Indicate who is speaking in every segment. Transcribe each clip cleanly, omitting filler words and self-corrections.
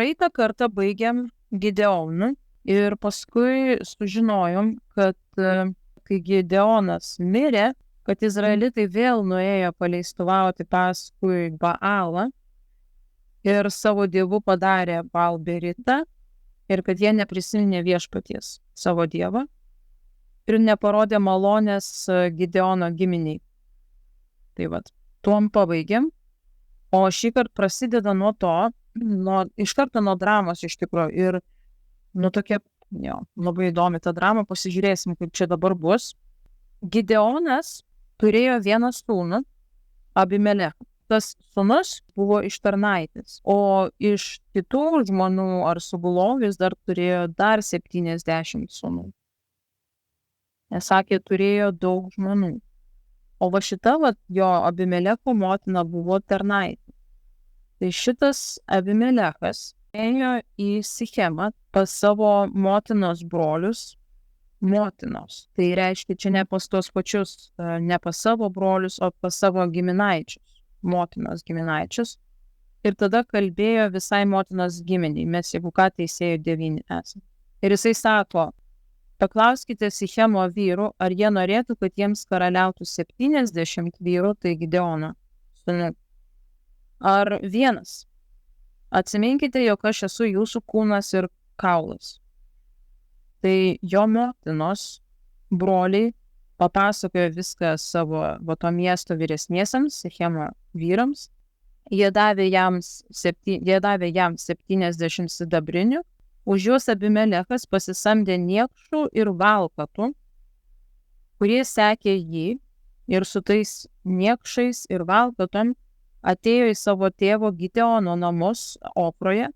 Speaker 1: praeitą kartą baigėm Gideonu ir paskui sužinojom, kad kai Gideonas mirė, kad izraelitai vėl nuėjo paleistuvauti paskui Baalą ir savo dievu padarė Baal-beritą ir kad jie neprisiminė viešpaties savo dievą ir neparodė malonės Gideono giminiai. Tai vat, tuom pabaigėm. O šį kartą prasideda nuo to, iš karto nuo dramos iš tikrųjų. Ir tokia, labai įdomi ta drama, pasižiūrėsim, kaip čia dabar bus. Gideonas turėjo vieną sūnų, Abimelechą. Tas sūnus buvo iš tarnaitės, o iš kitų žmonių ar sugulovės dar turėjo dar 70 sūnų. Nes sakė, turėjo daug žmonių. O va šita, jo Abimelecho motina buvo tarnaitė. Tai šitas Abimelechas ėjo į Sichemą pas savo motinos brolius, motinos. Tai reiškia, čia ne pas tos pačius, ne pas savo brolius, o pas savo giminaičius, motinos giminaičius. Ir tada kalbėjo visai motinos giminiai, mes jeigu ką teisėjų 9 esame. Ir jisai sako, paklauskite Sichemo vyrų, ar jie norėtų, kad jiems karaliautų 70 vyrų, tai Gideono sūnų. Ar vienas? Atsiminkite, jog aš esu jūsų kūnas ir kaulas. Tai jo motinos broliai papasakojo viską savo to miesto vyresniesiems, Sichemo vyrams. Jie davė jam 70 sidabrinių. Už juos Abimelechas pasisamdė niekšų ir valkatų, kurie sekė jį, ir su tais niekšais ir valkatom atėjo į savo tėvo Gideono namus Ofroje,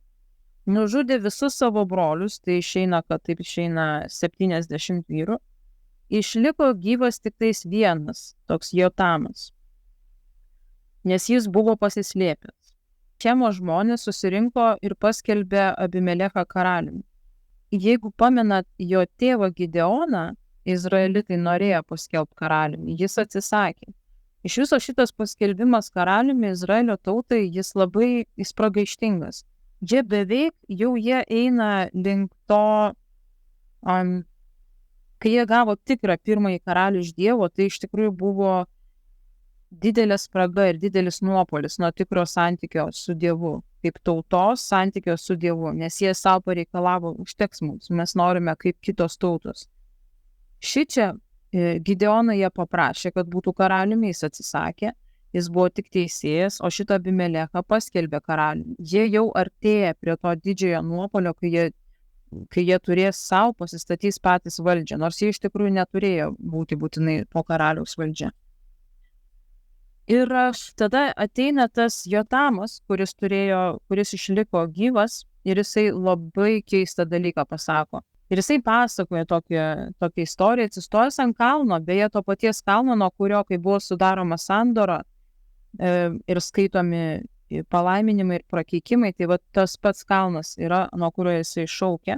Speaker 1: nužudė visus savo brolius, tai išeina, kad taip išeina 70 vyrų, išliko gyvas tik tais vienas, toks Jotamas, nes jis buvo pasislėpęs. Sichemo žmonės susirinko ir paskelbė Abimelechą karaliumi. Jeigu pamenat jo tėvą Gideoną, izraelitai norėjo paskelbti karaliumi, jis atsisakė. Iš viso šitas paskelbimas karaliumi Izraelio tautai, jis pragaištingas. Jie beveik jau jie eina link to, kai jie gavo tikrą pirmąjį karalių iš Dievo, tai iš tikrųjų buvo didelė spraga ir didelis nuopolis nuo tikro santykio su Dievu, kaip tautos santykio su Dievu, nes jie savo pareikalavo, užteks mums, mes norime kaip kitos tautos. Šičia Gideoną jie paprašė, kad būtų karaliumi, jis atsisakė, jis buvo tik teisėjas, o šitą Abimelechą paskelbė karaliumi. Jie jau artėja prie to didžiojo nuopolio, kai jie turės savo pasistatys patys valdžią, nors jie iš tikrųjų neturėjo būti būtinai po karaliaus valdžia. Ir tada ateina tas Jotamas, kuris išliko gyvas, ir jisai labai keistą dalyką pasako. Ir jisai pasakoja tokią istoriją, atsistojęs ant kalno, beje to paties kalno, nuo kurio, kai buvo sudaroma sandora ir skaitomi palaiminimai ir prakeikimai, tai va tas pats kalnas yra, nuo kurio jisai šaukia.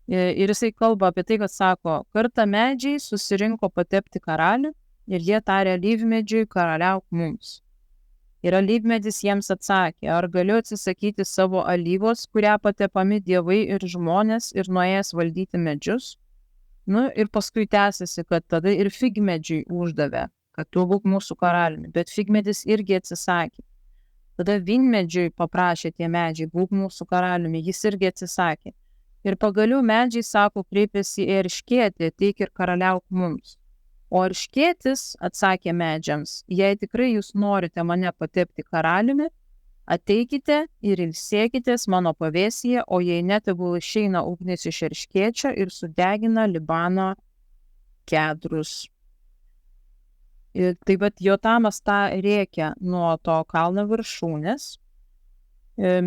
Speaker 1: Ir jisai kalba apie tai, kad sako, kartą medžiai susirinko patepti karalių ir jie tarė alyvmedžiui, karaliauk mums. Ir alyvmedis jiems atsakė, ar galiu atsisakyti savo alyvos, kurią patepami dievai ir žmonės ir nuėjęs valdyti medžius? Ir paskui tęsiasi, kad tada ir figmedžiui uždavė, kad tu būk mūsų karaliumi, bet figmedis irgi atsisakė. Tada vynmedžiui paprašė tie medžiai, būk mūsų karaliumi, jis irgi atsisakė. Ir pagaliau medžiai, sako, kreipėsi į erškėtį, ateik ir karaliauk mums. O erškėtis atsakė medžiams, jei tikrai jūs norite mane patepti karaliumi, ateikite ir ilsėkitės mano pavėsyje, o jei ne, tegul išeina ugnis iš erškėčio ir sudegina Libano kedrus. Ir taip pat Jotamas tą rėkia nuo to kalno viršūnės.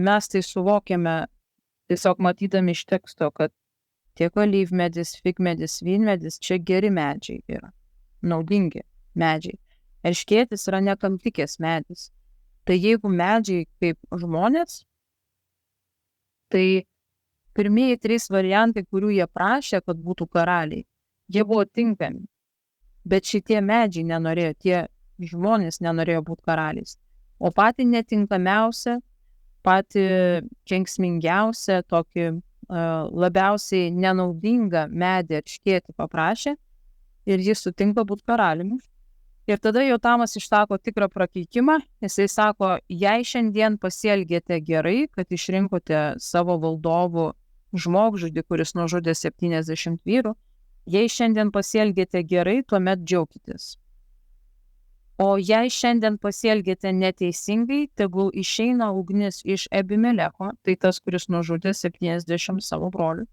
Speaker 1: Mes tai suvokiame tiesiog matydami iš teksto, kad tiek alyvmedis, figmedis, vynmedis, čia geri medžiai yra. Naudingi medžiai. Erškėtis yra nekamtikės medis. Tai jeigu medžiai kaip žmonės, tai pirmieji 3 variantai, kurių jie prašė, kad būtų karaliai, jie buvo tinkami. Bet šitie medžiai nenorėjo, tie žmonės nenorėjo būti karaliais. O patį netinkamiausią patį kenksmingiausią, tokį labiausiai nenaudingą medį atškėti paprašė ir jis sutinka būti karaliumi. Ir tada Jotamas išsako tikrą prakeikimą, jisai sako, jei šiandien pasielgėte gerai, kad išrinkote savo valdovų žmogžudį, kuris nužudė 70 vyrų, jei šiandien pasielgėte gerai, tuomet džiaukitės. O jei šiandien pasielgėte neteisingai, tegul išeina ugnis iš Abimelecho, tai tas, kuris nužudė 70 savo brolių,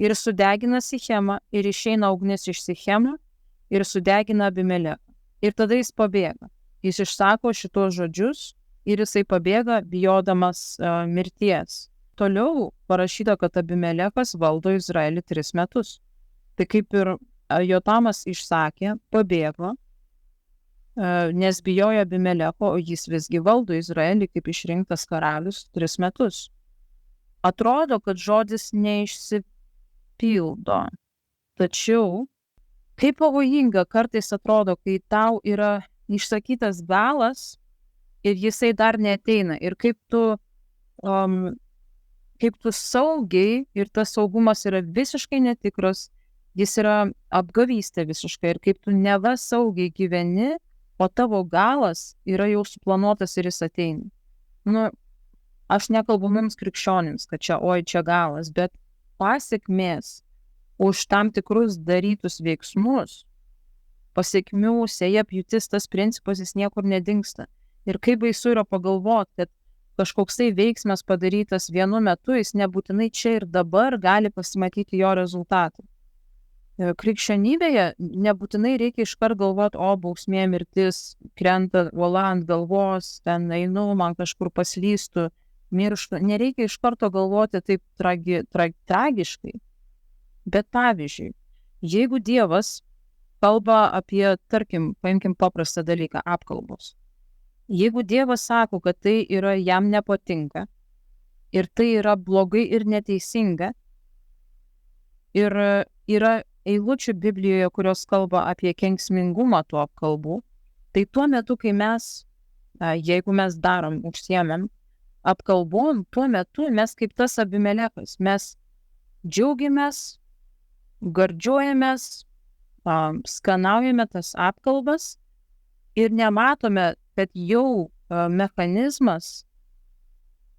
Speaker 1: ir sudegina Sichemą, ir išeina ugnis iš Sichemą, ir sudegina Abimelechą. Ir tada jis pabėga. Jis išsako šitos žodžius ir jisai pabėga, bijodamas mirties. Toliau parašyta, kad Abimelechas valdo Izraelį 3 metus. Tai kaip ir Jotamas išsakė, pabėgo, nes bijojo Abimelecho, o jis visgi valdo Izraelį kaip išrinktas karalius 3 metus. Atrodo, kad žodis neišsipildo. Tačiau kaip pavojinga kartais atrodo, kai tau yra išsakytas galas ir jisai dar neateina. Ir kaip tu saugiai, ir tas saugumas yra visiškai netikras, jis yra apgavystė visiškai. Ir kaip tu neva saugiai gyveni, o tavo galas yra jau suplanuotas ir jis ateina. Aš nekalbu mums krikščionims, kad čia galas, bet pasekmės už tam tikrus darytus veiksmus, pasekmių, sėja pjūtis, tas principas jis niekur nedingsta. Ir kaip baisu yra pagalvoti, kad kažkoksai veiksmas padarytas vienu metu, jis nebūtinai čia ir dabar gali pasimatyti jo rezultatą. Krikščionybėje nebūtinai reikia iškart galvoti, bausmė, mirtis, krenta uola ant galvos, ten einu, man kažkur paslystų, mirštu. Nereikia iš karto galvoti taip tragiškai. Bet pavyzdžiui, jeigu Dievas kalba apie, tarkim, paimkim paprastą dalyką, apkalbos. Jeigu Dievas sako, kad tai yra jam nepatinka ir tai yra blogai ir neteisinga, ir yra eilučių Biblijoje, kurios kalba apie kenksmingumą tų apkalbų, tai tuo metu, kai mes, jeigu mes užsiėmėm apkalbom, tuo metu mes kaip tas Abimelechas, mes džiaugiamės, gardžiuojamės, skanaujame tas apkalbas ir nematome, kad jau mechanizmas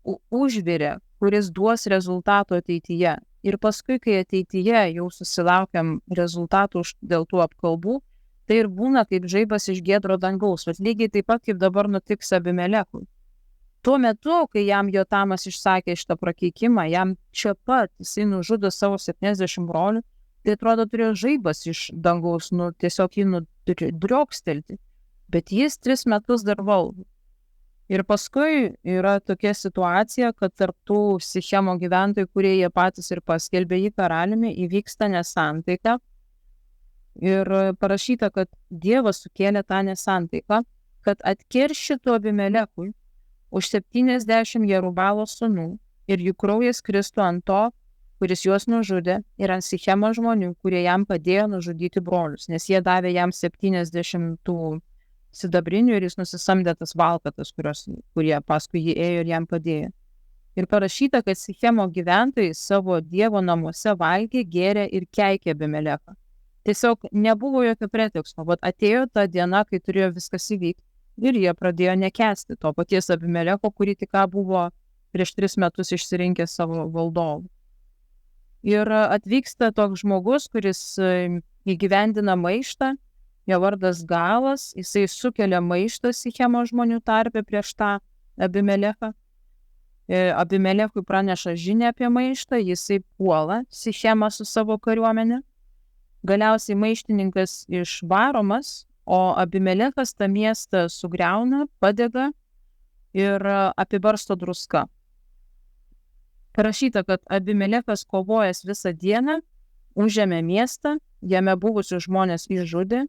Speaker 1: užvirė, kuris duos rezultatų ateityje. Ir paskui, kai ateityje jau susilaukiam rezultatų dėl tų apkalbų, tai ir būna kaip žaibas iš giedro dangaus, bet lygiai taip pat kaip dabar nutiks Abimelechui. Tuo metu, kai jam Jotamas išsakė šitą prakeikimą, jam čia pat jisai nužudo savo 70 brolių, tai atrodo turėjo žaibas iš dangaus, tiesiog jį driokstelti, bet jis 3 metus dar valdo. Ir paskui yra tokia situacija, kad tarp tų Sichemo gyventojų, kurie jie patys ir paskelbė jį karaliumi, įvyksta nesantaika. Ir parašyta, kad Dievas sukėlė tą nesantaiką, kad atkeršytų Abimelechui už 70 Jerubalo sūnų ir jų kraujas kristų ant to, kuris juos nužudė, ir ant Sichemo žmonių, kurie jam padėjo nužudyti brolius, nes jie davė jam 70 sidabrinių ir jis nusisamdė tas valkatas, kurie paskui jį ėjo ir jam padėjo. Ir parašyta, kad Sichemo gyventojai savo Dievo namuose valgė, gėrė ir keikė Abimelechą. Tiesiog nebuvo jokio preteksto, bet atėjo ta diena, kai turėjo viskas įvykti, ir jie pradėjo nekęsti to paties Abimelecho, kurį tik buvo prieš 3 metus išsirinkęs savo valdovų. Ir atvyksta toks žmogus, kuris įgyvendina maištą, jo vardas Galas, jisai sukelia maištą Sichemo žmonių tarpe prieš tą Abimelechą. Abimelechui praneša žinią apie maištą, jisai puola Sichemą su savo kariuomenė. Galiausiai maištininkas išvaromas, o Abimelechas tą miestą sugriauna, padega ir apibarsto druska. Parašyta, kad Abimelechas kovojęs visą dieną, užėmė miestą, jame buvusius žmonės išžudė,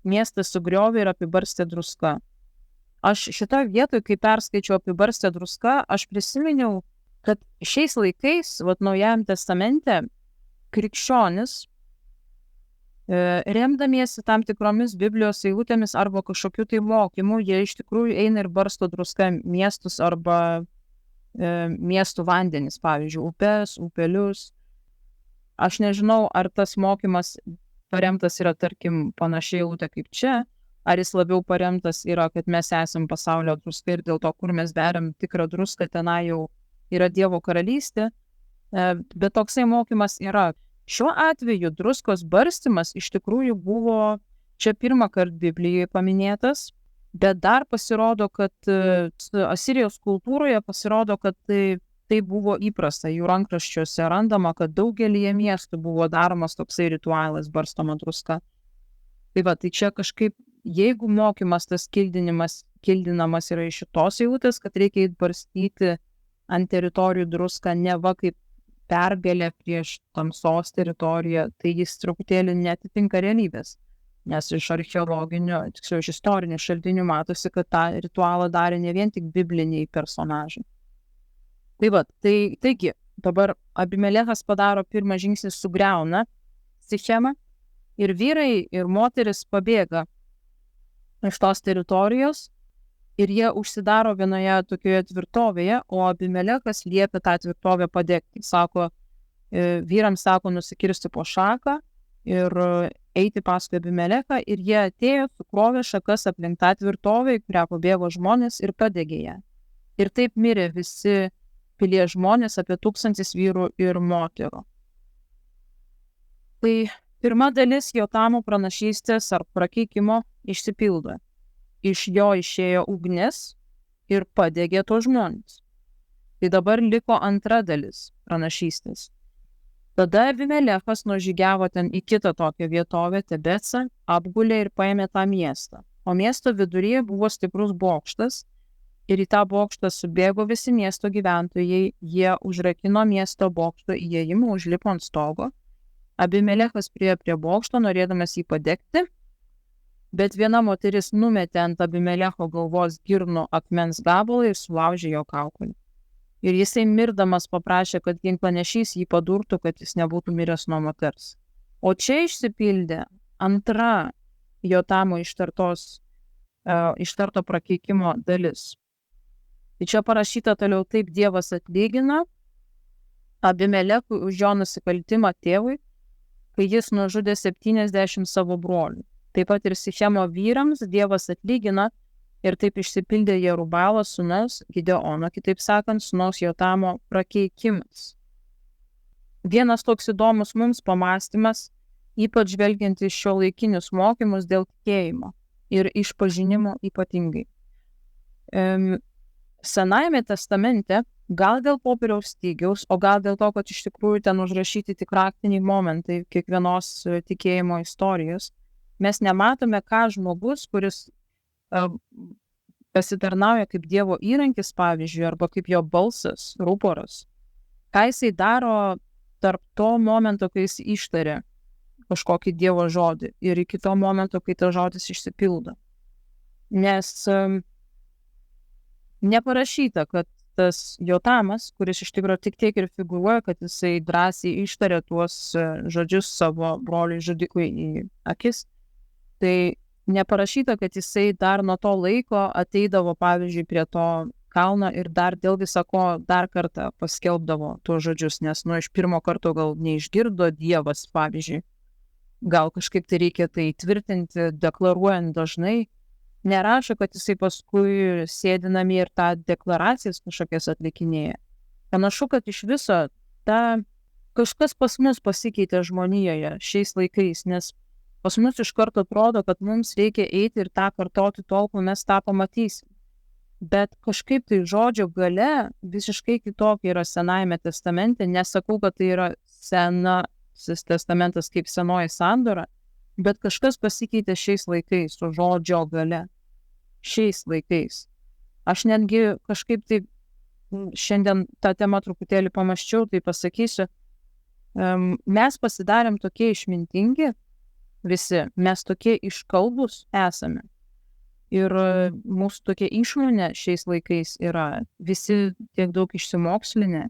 Speaker 1: miestą sugriovė ir apibarstė druska. Aš šitą vietą, kai perskaičiau apibarstę druska, aš prisiminiau, kad šiais laikais, Naujajam testamente, krikščionis, remdamiesi tam tikromis Biblijos eilutėmis arba kažkokiu tai mokymu, jie iš tikrųjų eina ir barsto druską miestus arba miestų vandenis, pavyzdžiui, upes, upelius. Aš nežinau, ar tas mokymas paremtas yra, tarkim, panašiai eilutė kaip čia, ar jis labiau paremtas yra, kad mes esam pasaulio druska ir dėl to, kur mes beriam tikrą druską, tenai jau yra Dievo karalystė, bet toksai mokymas yra. Šiuo atveju druskos barstymas iš tikrųjų buvo čia pirmą kartą Biblijoje paminėtas, bet dar pasirodo, kad Asirijos kultūroje pasirodo, kad tai buvo įprasta, jų rankraščiuose randama, kad daugelyje miestų buvo daromas toksai ritualas barstoma druska. Tai va, tai čia kažkaip, jeigu mokymas tas kildinamas yra iš šitos eilutės, kad reikia barstyti ant teritorijų druską neva kaip pergalę prieš tamsos teritoriją, tai jis truputėlį netitinka realybės. Nes iš archeologinių, tiksliau iš istorinių šaltinių matosi, kad tą ritualą darė ne vien tik bibliniai personažai. Tai va, taigi, dabar Abimelechas padaro pirmą žingsnį, sugriauna Sichemą ir vyrai ir moteris pabėga iš tos teritorijos ir jie užsidaro vienoje tokioje tvirtovėje, o Abimelechas liepia tą tvirtovę padegti. Sako, vyrams sako nusikirsti po šaką ir eiti paskui Abimelechą, ir jie atėjo, sukrovė šakas aplink tą tvirtovę, į kurią pabėgo žmonės, ir padegė ją. Ir taip mirė visi pilies žmonės, apie 1000 vyrų ir moterų. Tai pirma dalis Jotamo pranašystės ar prakeikimo išsipildo. Iš jo išėjo ugnis ir padegė tos žmonės. Tai dabar liko antra dalis pranašystės. Tada Abimelechas nužygiavo ten į kitą tokią vietovę, Tebecą, apgulė ir paėmė tą miestą. O miesto viduryje buvo stiprus bokštas ir į tą bokštą subėgo visi miesto gyventojai, jie užrakino miesto bokšto įėjimą, užlipo ant stogo. Abimelechas priėjo prie bokšto, norėdamas jį padegti, bet viena moteris numetė ant Abimelecho galvos girnų akmens gabalą ir sulaužė jo kaukolę. Ir jisai mirdamas paprašė, kad ginklanešys jį padurtų, kad jis nebūtų miręs nuo moters. O čia išsipildė antra Jotamo ištarto prakeikimo dalis. Tai čia parašyta toliau: taip Dievas atlygina Abimelechui už jo nusikaltimą tėvui, kai jis nužudė 70 savo brolių. Taip pat ir Sichemo vyrams Dievas atlygina, ir taip išsipildė Jerubalo sūnaus Gideono, kitaip sakant, sūnaus Jotamo prakeikimas. Vienas toks įdomus mums pamąstymas, ypač žvelgiant iš šiuolaikinius mokymus dėl tikėjimo ir išpažinimo ypatingai. Senajame testamente, gal dėl popieriaus stygiaus, o gal dėl to, kad iš tikrųjų ten užrašyti tik raktiniai momentai kiekvienos tikėjimo istorijos, mes nematome, ką žmogus, kuris pasitarnauja kaip Dievo įrankis, pavyzdžiui, arba kaip jo balsas, ruporas, ką jisai daro tarp to momento, kai jis ištaria kažkokį Dievo žodį, ir iki to momento, kai tas žodis išsipildo. Nes neparašyta, kad tas Jotamas, kuris iš tikrųjų tik tiek ir figūruoja, kad jisai drąsiai ištarė tuos žodžius savo broliui žudikui į akis, tai neparašyta, kad jisai dar nuo to laiko ateidavo, pavyzdžiui, prie to kalno ir dar dėl visako dar kartą paskelbdavo tuos žodžius, nes iš pirmo karto gal neišgirdo Dievas, pavyzdžiui. Gal kažkaip tai reikia tai tvirtinti, deklaruojant dažnai. Nerašo, kad jisai paskui sėdinami ir tą deklaracijas kažkokias atlikinėja. Panašu, kad iš viso kažkas pas mus pasikeitė žmonijoje šiais laikais, nes pas mus iš karto atrodo, kad mums reikia eiti ir tą kartoti tol, kol mes tą pamatysim. Bet kažkaip tai žodžio gale visiškai kitokia yra Senajame testamente. Nesakau, kad tai yra Senasis testamentas kaip senoji sandora, bet kažkas pasikeitė šiais laikais su žodžio gale. Šiais laikais. Aš netgi kažkaip tai šiandien tą temą truputėlį pamąsčiau, tai pasakysiu, mes pasidarėm tokie išmintingi, visi, mes tokie iškalbūs esame. Ir mūsų tokia išmonė šiais laikais yra, visi tiek daug išsimokslinę,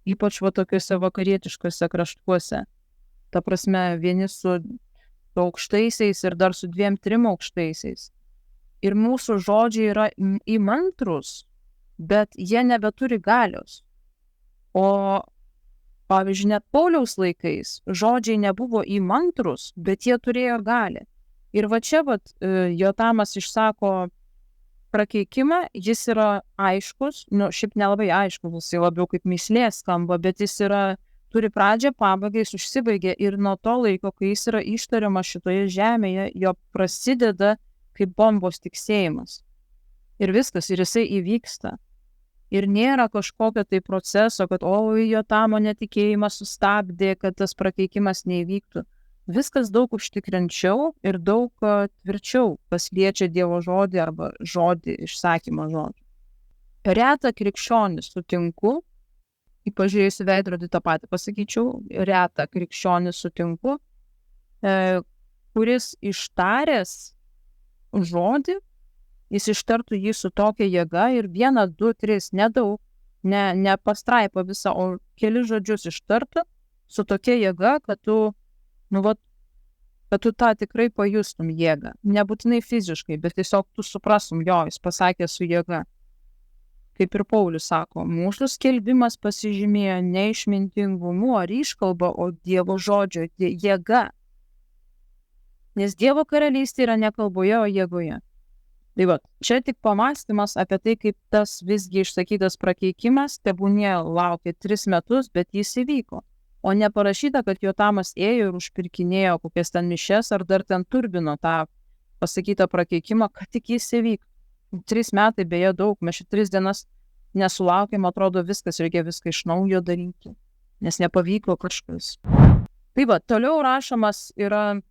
Speaker 1: ypač va tokiuose vakarietiškuose kraštuose. Ta prasme, vieni su aukštaisiais ir dar su 2-3 aukštaisiais. Ir mūsų žodžiai yra įmantrus, bet jie nebeturi galios. O pavyzdžiui, net Pauliaus laikais žodžiai nebuvo įmantrus, bet jie turėjo galią. Ir va čia Jotamas išsako prakeikimą, jis yra aiškus, šiaip nelabai aiškus, jis labiau kaip mįslė skamba, bet jis turi pradžią, pabaigą, jis užsibaigia ir nuo to laiko, kai jis yra ištariamas šitoje žemėje, jo prasideda kaip bombos tiksėjimas. Ir viskas, ir jisai įvyksta. Ir nėra kažkokio tai proceso, kad Jotamo netikėjimas sustabdė, kad tas prakeikimas neįvyktų. Viskas daug užtikrinčiau ir daug tvirčiau, kas liečia Dievo žodį arba žodį, išsakymą žodį. Retą krikščionį sutinku, pažiūrėjusi veidrodį tą patį pasakyčiau, retą krikščionį sutinku, kuris ištaręs žodį, jis ištartų jį su tokia jėga ir 1, 2, 3, nedaug, ne pastraipą visą, o keli žodžius ištartų su tokia jėga, kad tu tą tikrai pajustum jėgą. Nebūtinai fiziškai, bet tiesiog tu suprastum, jis pasakė su jėga. Kaip ir Paulius sako, mūsų skelbimas pasižymėjo ne išmintingumu ar iškalba, o Dievo žodžio jėga. Nes Dievo karalystė yra ne kalboje, o jėgoje. Tai čia tik pamąstymas apie tai, kaip tas visgi išsakytas prakeikimas tebūnie laukė 3 metus, bet jis įvyko. O neparašyta, kad Jotamas ėjo ir užpirkinėjo kokias ten mišes ar dar ten turbino tą pasakytą prakeikimą, kad tik jis įvyktų. 3 metai, beje, daug, mes 3 dienas nesulaukėm, atrodo viskas, reikia viską iš naujo daryti, nes nepavyko kažkas. Tai toliau rašomas yra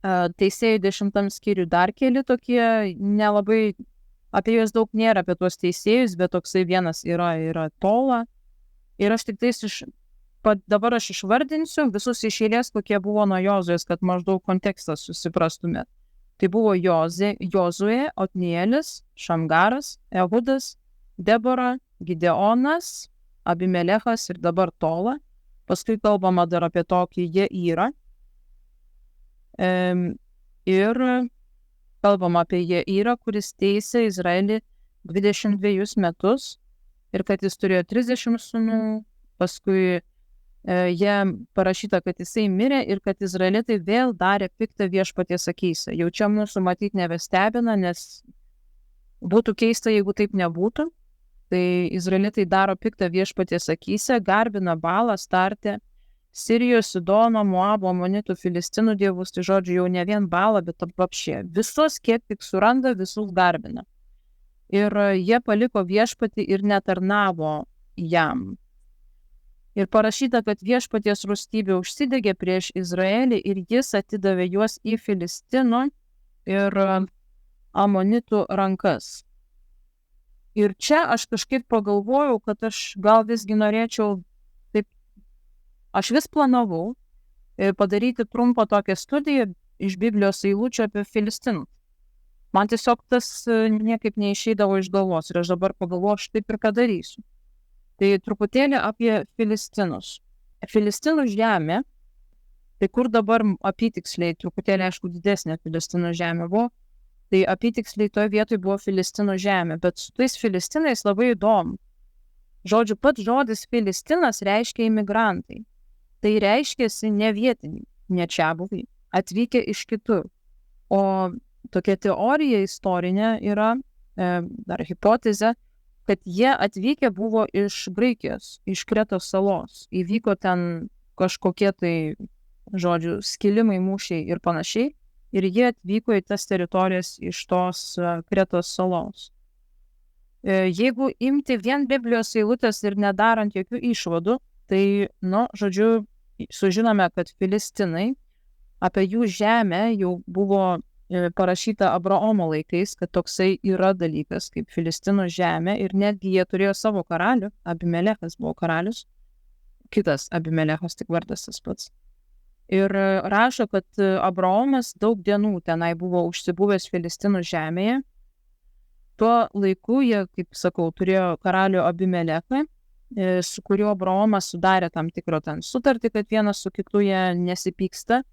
Speaker 1: Teisėjų 10 skyriui dar keli tokie, nelabai, apie juos daug nėra, apie tuos teisėjus, bet toksai vienas yra Tola. Ir aš tik dabar aš išvardinsiu visus iš eilės, kokie buvo nuo Jozuės, kad maždaug kontekstas susiprastumėt. Tai buvo Jozuė, Otnielis, Šamgaras, Ehudas, Debora, Gideonas, Abimelechas ir dabar Tola. Paskui kalbama dar apie tokį Jeirą. Ir kalbama apie Jeirą, kuris teisė Izraelį 22 metus ir kad jis turėjo 30 sūnų, paskui jie parašyta, kad jisai mirė ir kad izraelitai vėl darė piktą Viešpaties akyse. Jau čia mūsų matyti nebestebina, nes būtų keista, jeigu taip nebūtų. Tai izraelitai daro piktą Viešpaties akyse, garbina Balą, Startę, Sirijos, Sidono, Moabo, Amonitų, Filistinų dievus, tai žodžiu jau ne vien Balą, bet apvapšė. Visus, kiek tik suranda, visus garbina. Ir jie paliko Viešpatį ir netarnavo jam. Ir parašyta, kad Viešpaties rūstybė užsidegė prieš Izraelį ir jis atidavė juos į Filistinų ir Amonitų rankas. Ir čia aš kažkaip pagalvojau, kad aš gal visgi norėčiau, aš vis planavau padaryti trumpą tokią studiją iš Biblijos eilučių apie Filistinus. Man tiesiog tas niekaip neišeidavo iš galvos ir aš dabar pagalvoju, aš taip ir ką darysiu. Tai truputėlį apie Filistinus. Filistinų žemė, tai kur dabar apytiksliai, truputėlį aišku didesnė Filistinų žemė buvo, tai apytiksliai toje vietoje buvo Filistinų žemė, bet su tais Filistinais labai įdomu. Žodžiu, pats žodis Filistinas reiškia imigrantai. Tai reiškiasi ne vietiniai, ne čiabuviai, atvykę iš kitur. O tokia teorija istorinė yra, dar hipotezė, kad jie atvykę buvo iš Graikijos, iš Kretos salos. Įvyko ten kažkokie tai, žodžiu, skilimai, mūšiai ir panašiai. Ir jie atvyko į tas teritorijas iš tos Kretos salos. Jeigu imti vien Biblijos eilutės ir nedarant jokių išvadų, tai, žodžiu, sužinome, kad Filistinai, apie jų žemę jau buvo parašyta Abraomo laikais, kad toksai yra dalykas kaip Filistinų žemė ir netgi jie turėjo savo karalių, Abimelechas buvo karalius, kitas Abimelechas, tik vardas tas pats. Ir rašo, kad Abraomas daug dienų tenai buvo užsibuvęs Filistinų žemėje. Tuo laiku jie, kaip sakau, turėjo karalių Abimelechą, su kuriuo Abraomas sudarė tam tikrą ten sutartį, kad vienas su kitu jie nesipyksta.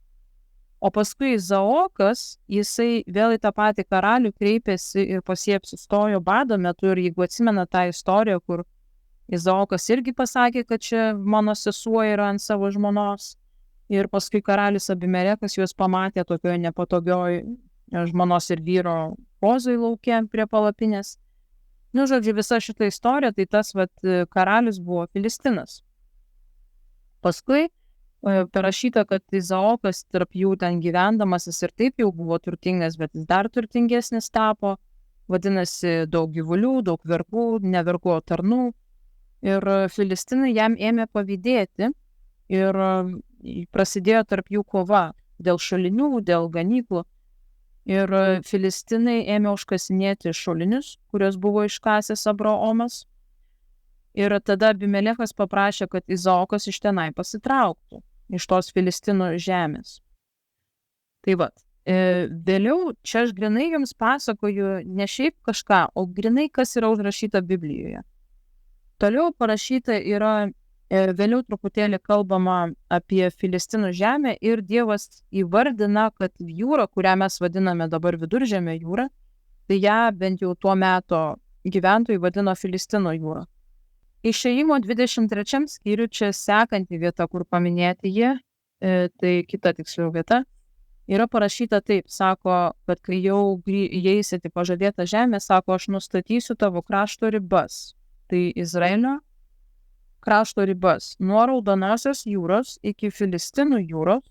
Speaker 1: O paskui Izaokas, jisai vėl į tą patį karalių kreipėsi ir pas jį apsistojo bado metu. Ir jeigu atsimena tą istoriją, kur Izaokas irgi pasakė, kad čia mano sesuo yra ant savo žmonos. Ir paskui karalius Abimelekas juos pamatė tokioje nepatogioj žmonos ir vyro pozoj lauke prie palapinės. Nu, žodžiu, visa šita istorija, tai tas karalius buvo Filistinas. Paskui parašyta, kad Izaokas tarp jų ten gyvendamas, jis ir taip jau buvo turtingas, bet jis dar turtingesnis tapo. Vadinasi, daug gyvulių, daug vergų, ne vergų, o tarnų. Ir Filistinai jam ėmė pavydėti ir prasidėjo tarp jų kova dėl šulinių, dėl ganyklų. Ir Filistinai ėmė užkasinėti šulinius, kurios buvo iškasęs Abraomas. Ir tada Abimelechas paprašė, kad Izaokas iš tenai pasitrauktų, iš tos Filistinų žemės. Tai vėliau čia aš grinai jums pasakoju ne šiaip kažką, o grinai kas yra užrašyta Biblijoje. Toliau parašyta yra, vėliau truputėlį kalbama apie Filistinų žemę ir Dievas įvardina, kad jūra, kurią mes vadiname dabar Viduržemio jūra, tai ją bent jau tuo meto gyventojai vadino Filistino jūra. Išėjimo 23 skyrių čia sekanti vieta, kur paminėti jie, tai kita tiksliau vieta, yra parašyta taip, sako, kad kai jau įeisit į pažadėtą žemę, sako, aš nustatysiu tavo krašto ribas. Tai Izraelio krašto ribas nuo Raudonosios jūros iki Filistinų jūros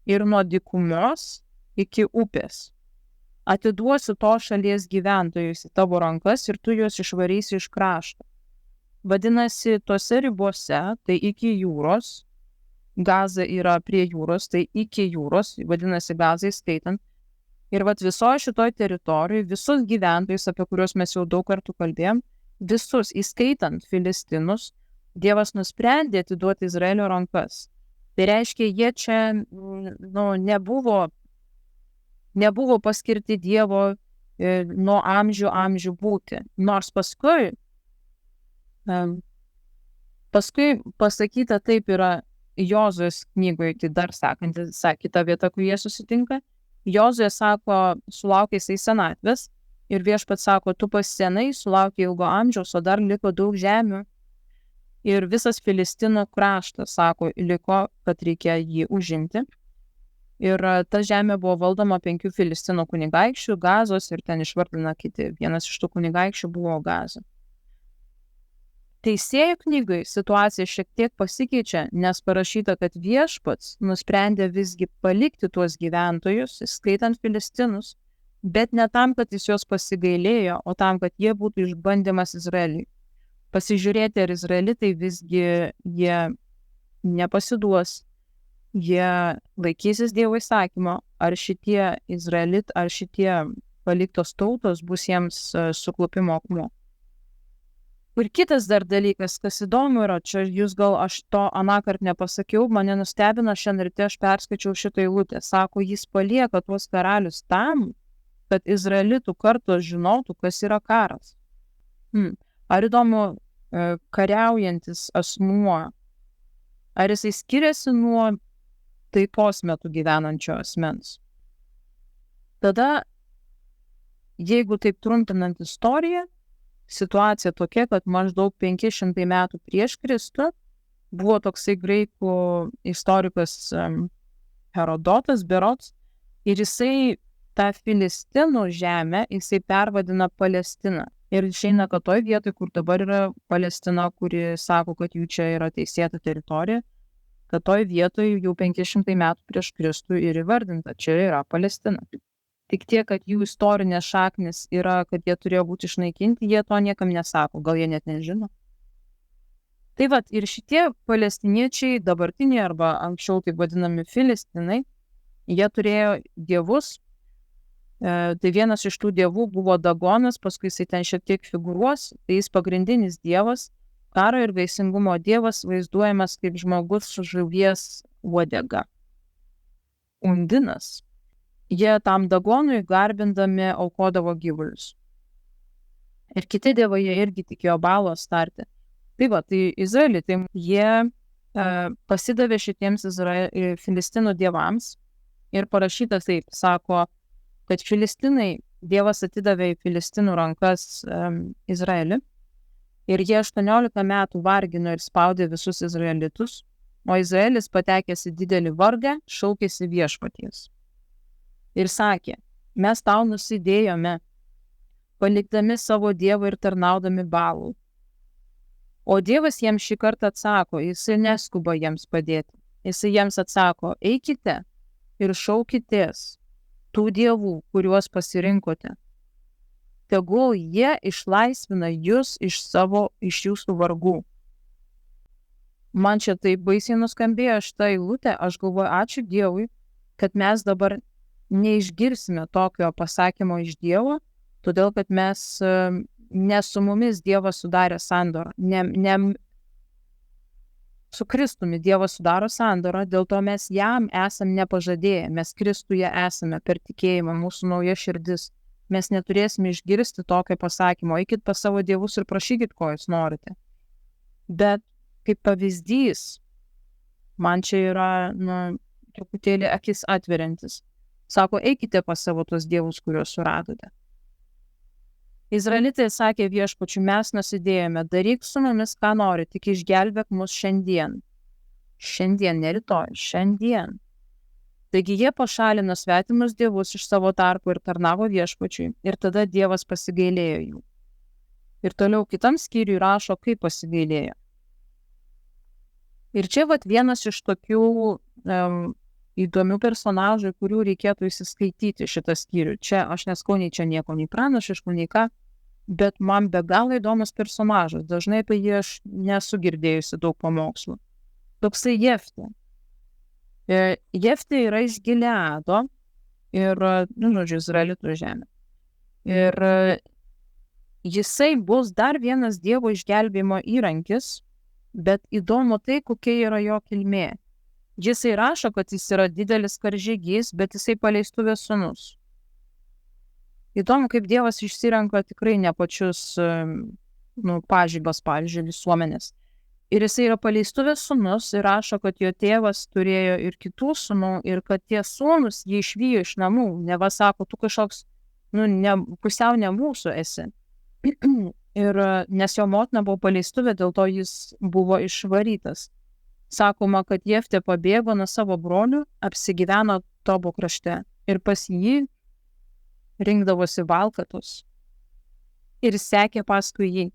Speaker 1: ir nuo dykumos iki upės. Atiduosiu to šalies gyventojus į tavo rankas ir tu juos išvarysi iš krašto. Vadinasi, tose ribose, tai iki jūros, Gaza yra prie jūros, tai iki jūros, vadinasi Gazai skaitant. Ir visoje šitoj teritorijai, visus gyventojus, apie kuriuos mes jau daug kartų kalbėjom, visus, įskaitant Filistinus, Dievas nusprendė atiduoti Izraelio rankas. Tai reiškia, jie čia nebuvo paskirti Dievo nuo amžių būti. Nors paskui pasakyta taip yra Jozuės knygoje, tai dar kita vieta, kur jie susitinka. Jozuė sako, sulaukė jisai senatvės ir Viešpats sako, tu pasenai, sulaukė ilgo amžiaus, o dar liko daug žemių. Ir visas Filistinų kraštas, sako, liko, kad reikia jį užimti. Ir ta žemė buvo valdoma 5 Filistinų kunigaikščių, Gazos ir ten išvardina kiti. Vienas iš tų kunigaikščių buvo Gaza. Teisėjų knygai situacija šiek tiek pasikeičia, nes parašyta, kad Viešpats nusprendė visgi palikti tuos gyventojus, skaitant Filistinus, bet ne tam, kad jis juos pasigailėjo, o tam, kad jie būtų išbandymas Izraeliui. Pasižiūrėti, ar izraelitai visgi jie nepasiduos, jie laikysis Dievo įsakymo, ar šitie paliktos tautos bus jiems suklupimo akmuo. Ir kitas dar dalykas, kas įdomu yra, čia jūs gal aš to anąkart nepasakiau, mane nustebino, šiandien ryte aš perskaičiau šitą eilutę. Sako, jis palieka tuos karalius tam, kad izraelitų kartos žinotų, kas yra karas. Ar įdomu, kariaujantis asmuo, ar jisai skiriasi nuo taikos metu gyvenančio asmens? Tada, jeigu taip trumpinant istoriją, situacija tokia, kad maždaug 500 metų prieš Kristų buvo toksai graikų istorikas Herodotas berods ir jisai tą Filistinų žemę jisai pervadina Palestiną. Ir išeina, kad toj vietoj, kur dabar yra Palestina, kuri sako, kad jų čia yra teisėta teritorija, kad toj vietoj jau 500 metų prieš Kristų ir įvardinta, čia yra Palestina. Tik tiek, kad jų istorinės šaknis yra, kad jie turėjo būti išnaikinti, jie to niekam nesako, gal jie net nežino. Tai ir šitie palestiniečiai, dabartiniai arba anksčiau taip vadinami Filistinai, jie turėjo dievus. Tai vienas iš tų dievų buvo Dagonas, paskui jisai ten šiek tiek figūruos, tai jis pagrindinis dievas, karo ir vaisingumo dievas, vaizduojamas kaip žmogus su žuvies uodega. Undinas. Jie tam Dagonui garbindami aukodavo gyvulius. Ir kiti dievai jie irgi tikėjo Baalo Astarte. Tai izraelitai, jie pasidavė šitiems Filistinų dievams Ir parašyta taip, sako, kad Filistinai, Dievas atidavė į Filistinų rankas Izraelį ir jie 18 metų vargino ir spaudė visus izraelitus, o Izraelis patekęs į didelį vargą šaukėsi viešpaties. Ir sakė, mes tau nusidėjome, palikdami savo Dievą ir tarnaudami Balų. O Dievas jiems šį kartą atsako, jisai neskuba jiems padėti. Jisai jiems atsako, eikite ir šaukitės tų dievų, kuriuos pasirinkote. Tegul jie išlaisvina jūs iš jūsų vargų. Man čia taip baisiai nuskambėjo šitą eilutę, aš galvoju, ačiū Dievui, kad mes dabar neišgirsime tokio pasakymo iš Dievo, todėl kad mes ne su mumis Dievas sudarė sandorą, su Kristumi Dievas sudaro sandorą, dėl to mes jam esam nepažadėję, mes Kristuje esame per tikėjimą, mūsų nauja širdis. Mes neturėsime išgirsti tokio pasakymo, eikit pas savo dievus ir prašykit, ko jūs norite. Bet kaip pavyzdys, man čia yra truputėlį akis atveriantis. Sako, eikite pas savo tos dievus, kuriuos suradote. Izraelitai sakė viešpačiui, mes nusidėjome, daryk su mumis, ką nori, tik išgelbėk mus šiandien. Šiandien, ne rytoj, šiandien. Taigi jie pašalino svetimus dievus iš savo tarpo ir tarnavo viešpačiui, ir tada Dievas pasigailėjo jų. Ir toliau kitam skyriui rašo, kaip pasigailėjo. Ir čia vienas iš tokių įdomių personažų, kurių reikėtų įsiskaityti šitą skyrių. Čia aš neskau nei čia nieko, nei pranašiškų, nei ką, bet man be galo įdomus personažas. Dažnai apie jį aš nesu girdėjusi daug pamokslų. Toksai Jeftė. Jeftė yra iš Gileado ir, Izraelitų žemė. Ir jisai bus dar vienas Dievo išgelbėjimo įrankis, bet įdomu tai, kokia yra jo kilmė. Jisai rašo, kad jis yra didelis karžygys, bet jisai paleistuvės sūnus. Įdomu, kaip Dievas išsirenka tikrai ne pačius pažybas, pavyzdžiui, visuomenės. Ir jisai yra paleistuvės sūnus ir rašo, kad jo tėvas turėjo ir kitų sūnų ir kad tie sūnus jį išvijo iš namų. Neva sako, tu kažkoks, pusiau ne mūsų esi. Ir nes jo motina buvo paleistuvė, dėl to jis buvo išvarytas. Sakoma, kad Jeftė pabėgo nuo savo brolių, apsigyveno Tobo krašte ir pas jį rinkdavosi valkatus ir sekė paskui jį.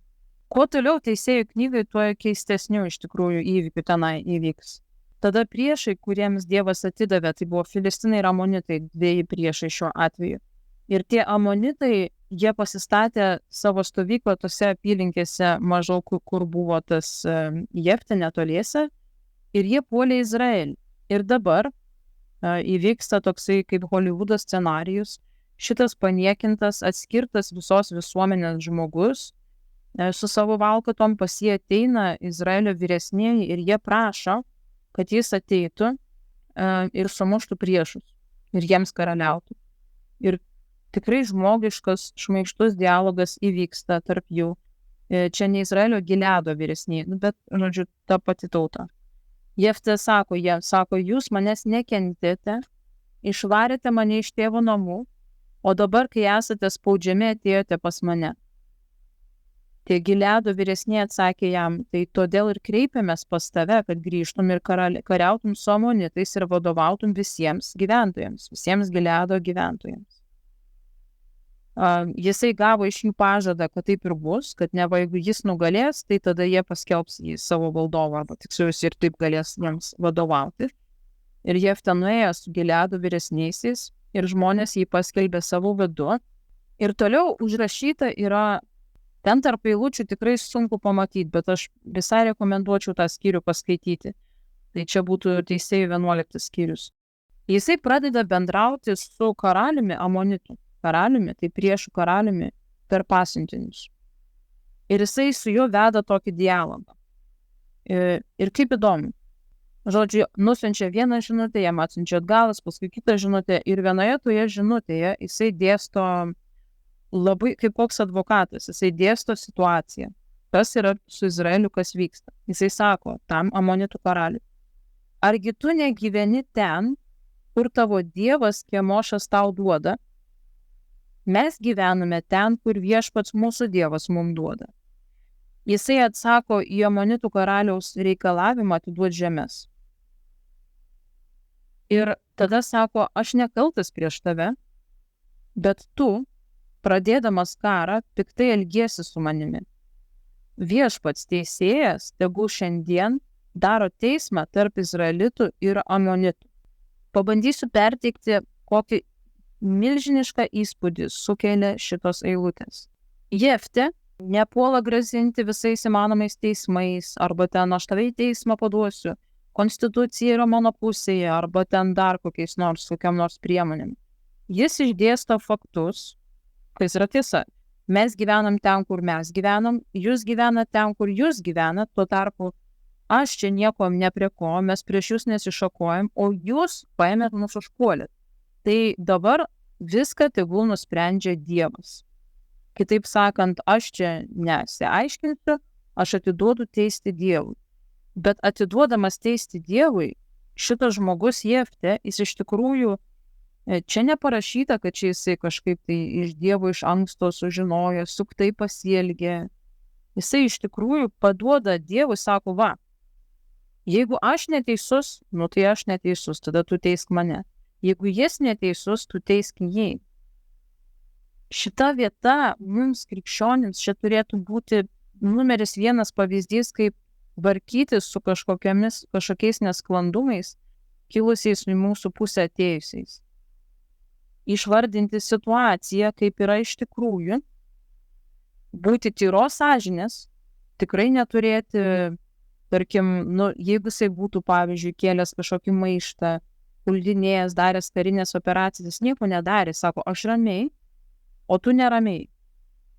Speaker 1: Kuo toliau Teisėjų knygai, tuo keistesnių iš tikrųjų įvykių tenai įvyks. Tada priešai, kuriems Dievas atidavė, tai buvo Filistinai ir Amonitai, dviejai priešai šiuo atveju. Ir tie Amonitai, jie pasistatė savo stovyklą tose apylinkėse maždaug, kur buvo tas Jeftė netoliese, ir jie puolė Izraelį. Ir dabar įvyksta toksai kaip Holivudo scenarijus, šitas paniekintas, atskirtas visos visuomenės žmogus, su savo valkatom pas jį ateina Izraelio vyresnieji ir jie prašo, kad jis ateitų ir sumuštų priešus ir jiems karaliautų. Ir tikrai žmogiškas, šmaikštus dialogas įvyksta tarp jų. Čia ne Izraelio Gileado vyresnieji, bet, ta pati tauta. Jeftė sako, jūs manęs nekentėte, išvarėte mane iš tėvo namų, o dabar, kai esate spaudžiami, atėjote pas mane. Tie Gileado vyresniai atsakė jam, tai todėl ir kreipiamės pas tave, kad grįžtum ir kariautum su Amonitais ir vadovautum visiems gyventojams, visiems Gileado gyventojams. Jisai gavo iš jų pažadą, kad taip ir bus, kad neva jeigu jis nugalės, tai tada jie paskelbs jį savo valdovą, arba tiksliau jis ir taip galės jiems vadovauti. Ir Jeftė nuėjo su Gileado vyresniaisiais ir žmonės jį paskelbė savo vidu. Ir toliau užrašyta yra, ten tarp eilučių tikrai sunku pamatyti, bet aš visai rekomenduočiau tą skyrių paskaityti. Tai čia būtų Teisėjų 11 skyrius. Jisai pradeda bendrauti su karaliumi Amonitų. Karaliumi, tai priešų karaliumi per pasiuntinius. Ir jisai su juo veda tokį dialogą. Ir kaip įdomu. Žodžiu, nusiunčia vieną žinutę, jam atsiunčia atgalas, paskui kitą žinutę. Ir vienoje toje žinutėje jisai dėsto labai kaip koks advokatas. Jisai dėsto situaciją. Kas yra su Izraeliu, kas vyksta. Jisai sako tam Amonitų karaliui. Argi tu negyveni ten, kur tavo Dievas, Kemošas tau duoda? Mes gyvename ten, kur viešpats mūsų Dievas mums duoda. Jisai atsako į Amonitų karaliaus reikalavimą atiduoti žemės. Ir tada sako, aš nekaltas prieš tave, bet tu, pradėdamas karą, piktai elgiesi su manimi. Viešpats teisėjas, tegul šiandien daro teismą tarp Izraelitų ir Amonitų. Pabandysiu perteikti, kokį milžinišką įspūdį sukelia šitos eilutės. Jeftė nepuola grasinti visais įmanomais teismais, arba ten aš tave į teismą paduosiu, konstitucija yra mano pusėje, arba ten dar kokiam nors priemonėm. Jis išdėsto faktus, kas yra tiesa. Mes gyvenam ten, kur mes gyvenam, jūs gyvenat ten, kur jūs gyvenat, tuo tarpu aš čia nieko ne prie ko, mes prieš jūs nesišakojam, o jūs paėmėt mus užpuolėt. Tai dabar viską tegul nusprendžia Dievas. Kitaip sakant, aš čia nesiaiškinsiu, aš atiduodu teisti Dievui. Bet atiduodamas teisti Dievui, šitas žmogus Jeftė, jis iš tikrųjų, čia neparašyta, kad čia jisai kažkaip tai iš Dievo iš anksto sužinojo, suktai pasielgė. Jisai iš tikrųjų paduoda Dievui, sako, va, jeigu aš neteisus, tai aš neteisus, tada tu teisk mane. Jeigu jis neteisus, tu teisk jį. Šita vieta mums krikščionims čia turėtų būti numeris 1 pavyzdys, kaip varkytis su kažkokiais nesklandumais, kilusiais į mūsų pusę atėjusiais. Išvardinti situaciją, kaip yra iš tikrųjų, būti tyros sąžinės, tikrai neturėti, tarkim, jeigu jisai būtų, pavyzdžiui, kėlęs kažkokį maištą, puldinėjęs, daręs karinės operacijas, jis nieko nedarė, sako, aš ramiai, o tu neramiai.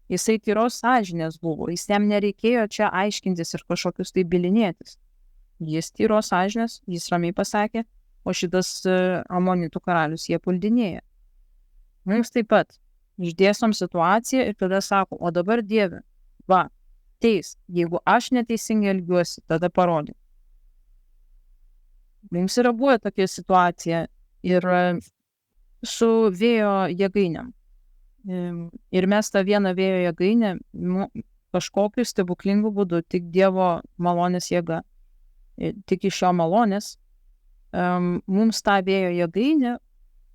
Speaker 1: Jisai tyros sąžinės buvo, jis jam nereikėjo čia aiškintis ir kažkokius tai bilinėtis. Jis tyros sąžinės, jis ramiai pasakė, o šitas Amonitų karalius jie puldinėja. Mums taip pat išdėstom situaciją ir tada sako, o dabar Dieve, va, teis, jeigu aš neteisingai elgiuosi, tada parodyk. Mums yra buvo tokia situacija ir su vėjo jėgainėm. Ir mes tą vieną vėjo jėgainę kažkokiu stebuklingu būdu, tik Dievo malonės jėga, tik iš jo malonės, mums tą vėjo jėgainę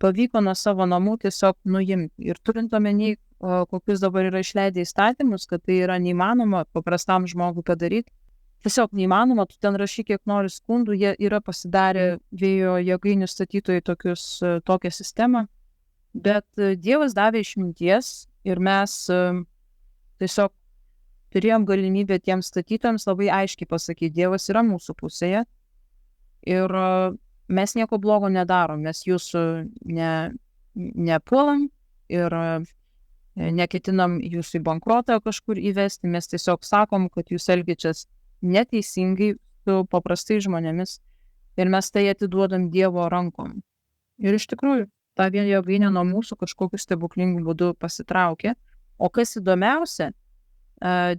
Speaker 1: pavyko nuo savo namų tiesiog nuimti. Ir turint omeny, kokius dabar yra išleidę įstatymus, kad tai yra neįmanoma paprastam žmogui padaryti, tiesiog neįmanoma, tu ten rašy kiek nori skundų, jie yra pasidarę vėjo jėgainių statytojai tokią sistemą. Bet Dievas davė išminties ir mes tiesiog turėjom galimybę tiems statytojams labai aiškiai pasakyti, Dievas yra mūsų pusėje ir mes nieko blogo nedarom, mes jūsų nepuolam ir neketinam jūsų į bankrotą kažkur įvesti, mes tiesiog sakom, kad jūs elgiatės neteisingai su paprastai žmonėmis ir mes tai atiduodam Dievo rankom. Ir iš tikrųjų, ta vien jėgainė nuo mūsų kažkokiu stebuklingu būdu pasitraukė. O kas įdomiausia,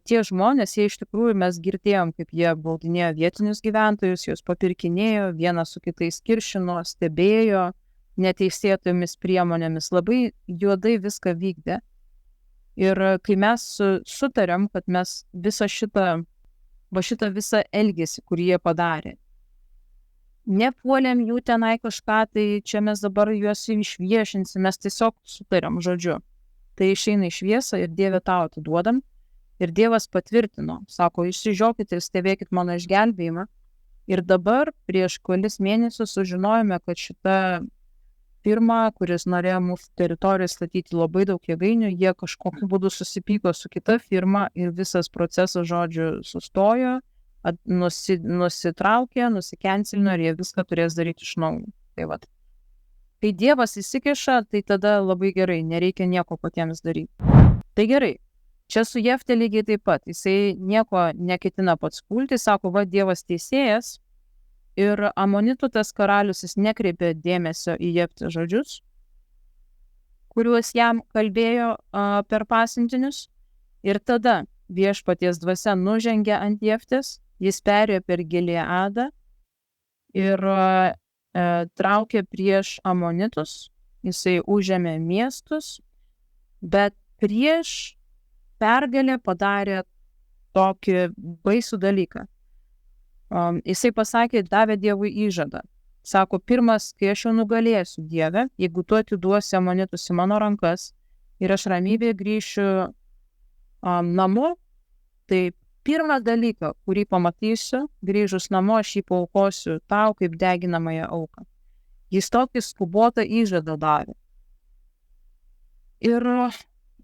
Speaker 1: tie žmonės, jie iš tikrųjų mes girdėjom, kaip jie baudinėjo vietinius gyventojus, juos papirkinėjo, vienas su kitais kiršino, stebėjo neteisėtomis priemonėmis, labai juodai viską vykdė. Ir kai mes sutarėm, kad mes visą šitą visą elgesį, kurį jie padarė, nepuolėm jų tenai kažką, tai čia mes dabar juos išviešinsim, mes tiesiog sutarėm žodžiu. Tai išeina į šviesą ir Dieve tau atiduodam. Ir Dievas patvirtino, sako, išsižiokit ir stebėkit mano išgelbėjimą. Ir dabar prieš kelis mėnesius sužinojome, kad šita firma, kuris norėjo mūsų teritorijoje statyti labai daug jėgainių, jie kažkokiu būdu susipyko su kita firma ir visas procesas, žodžiu, sustojo, nusitraukė, nusikencelino ir jie viską turės daryti iš naujo. Tai vat. Kai Dievas įsikiša, tai tada labai gerai, nereikia nieko patiems daryti. Tai gerai, čia su Jeftė lygiai taip pat, jisai nieko neketina pats pulti, sako, va, Dievas teisėjas ir Amonitų tas karalius, jis nekreipė dėmesio į Jeftės žodžius, kuriuos jam kalbėjo per pasiuntinius, ir tada viešpaties dvasia nužengė ant Jeftės, jis perėjo per Gileadą ir traukė prieš amonitus, jisai užėmė miestus, bet prieš pergalę padarė tokį baisų dalyką. Jisai pasakė, davė Dievui įžadą. Sako, pirmas, kai aš jau nugalėsiu Dievę, jeigu tu atiduosi amonitus į mano rankas ir aš ramybėje grįšiu namo, tai pirmą dalyką, kurį pamatysiu, grįžus namo, aš jį paaukosiu tau kaip deginamąją auką. Jis tokį skubotą įžadą davė. Ir,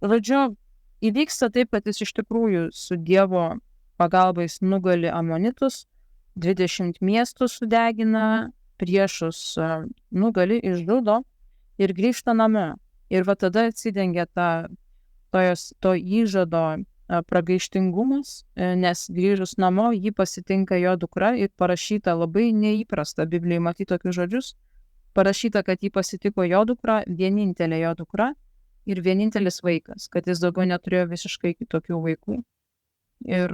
Speaker 1: žodžiu, įvyksta taip, kad jis iš tikrųjų su Dievo pagalbais nugali amonitus, 20 miestų sudegina, priešus nugali, išžudo ir grįžta namo. Ir va tada atsidengia to įžado pragaištingumas, nes grįžus namo jį pasitinka jo dukra ir parašyta labai neįprasta Biblijai matyti tokius žodžius. Parašyta, kad jį pasitiko jo dukra, vienintelė jo dukra ir vienintelis vaikas, kad jis daugiau neturėjo visiškai kitokių vaikų. Ir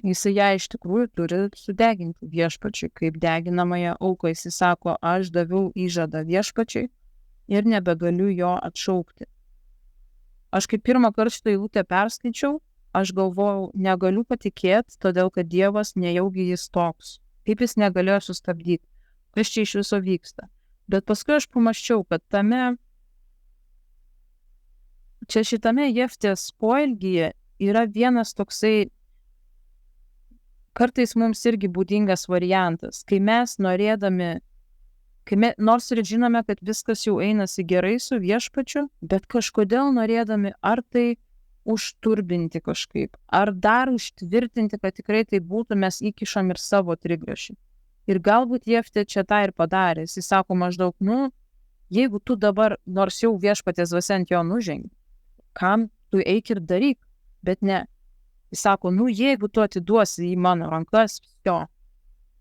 Speaker 1: jisai ją iš tikrųjų turi sudeginti viešpačiui, kaip deginamąją auką. Jisai sako, aš daviau įžadą viešpačiui ir nebegaliu jo atšaukti. Aš kaip pirmą kartą šitą eilutę perskaičiau, aš galvojau, negaliu patikėti, todėl kad Dievas nejaugi jis toks. Kaip jis negalėjo sustabdyti, kas čia iš viso vyksta. Bet paskui aš pamaščiau, kad šitame Jeftės poelgyje yra vienas toksai kartais mums irgi būdingas variantas, kai mes nors ir žinome, kad viskas jau einasi gerai su viešpačiu, bet kažkodėl norėdami ar tai užturbinti kažkaip, ar dar užtvirtinti, kad tikrai tai būtų, mes įkišam ir savo trigrašį. Ir galbūt Jeftė čia tą ir padarė. Jis sako maždaug, jeigu tu dabar, nors jau viešpaties dvasia ant jo nužengi, kam tu eik ir daryk, bet ne. Jis sako, jeigu tu atiduosi į mano rankas,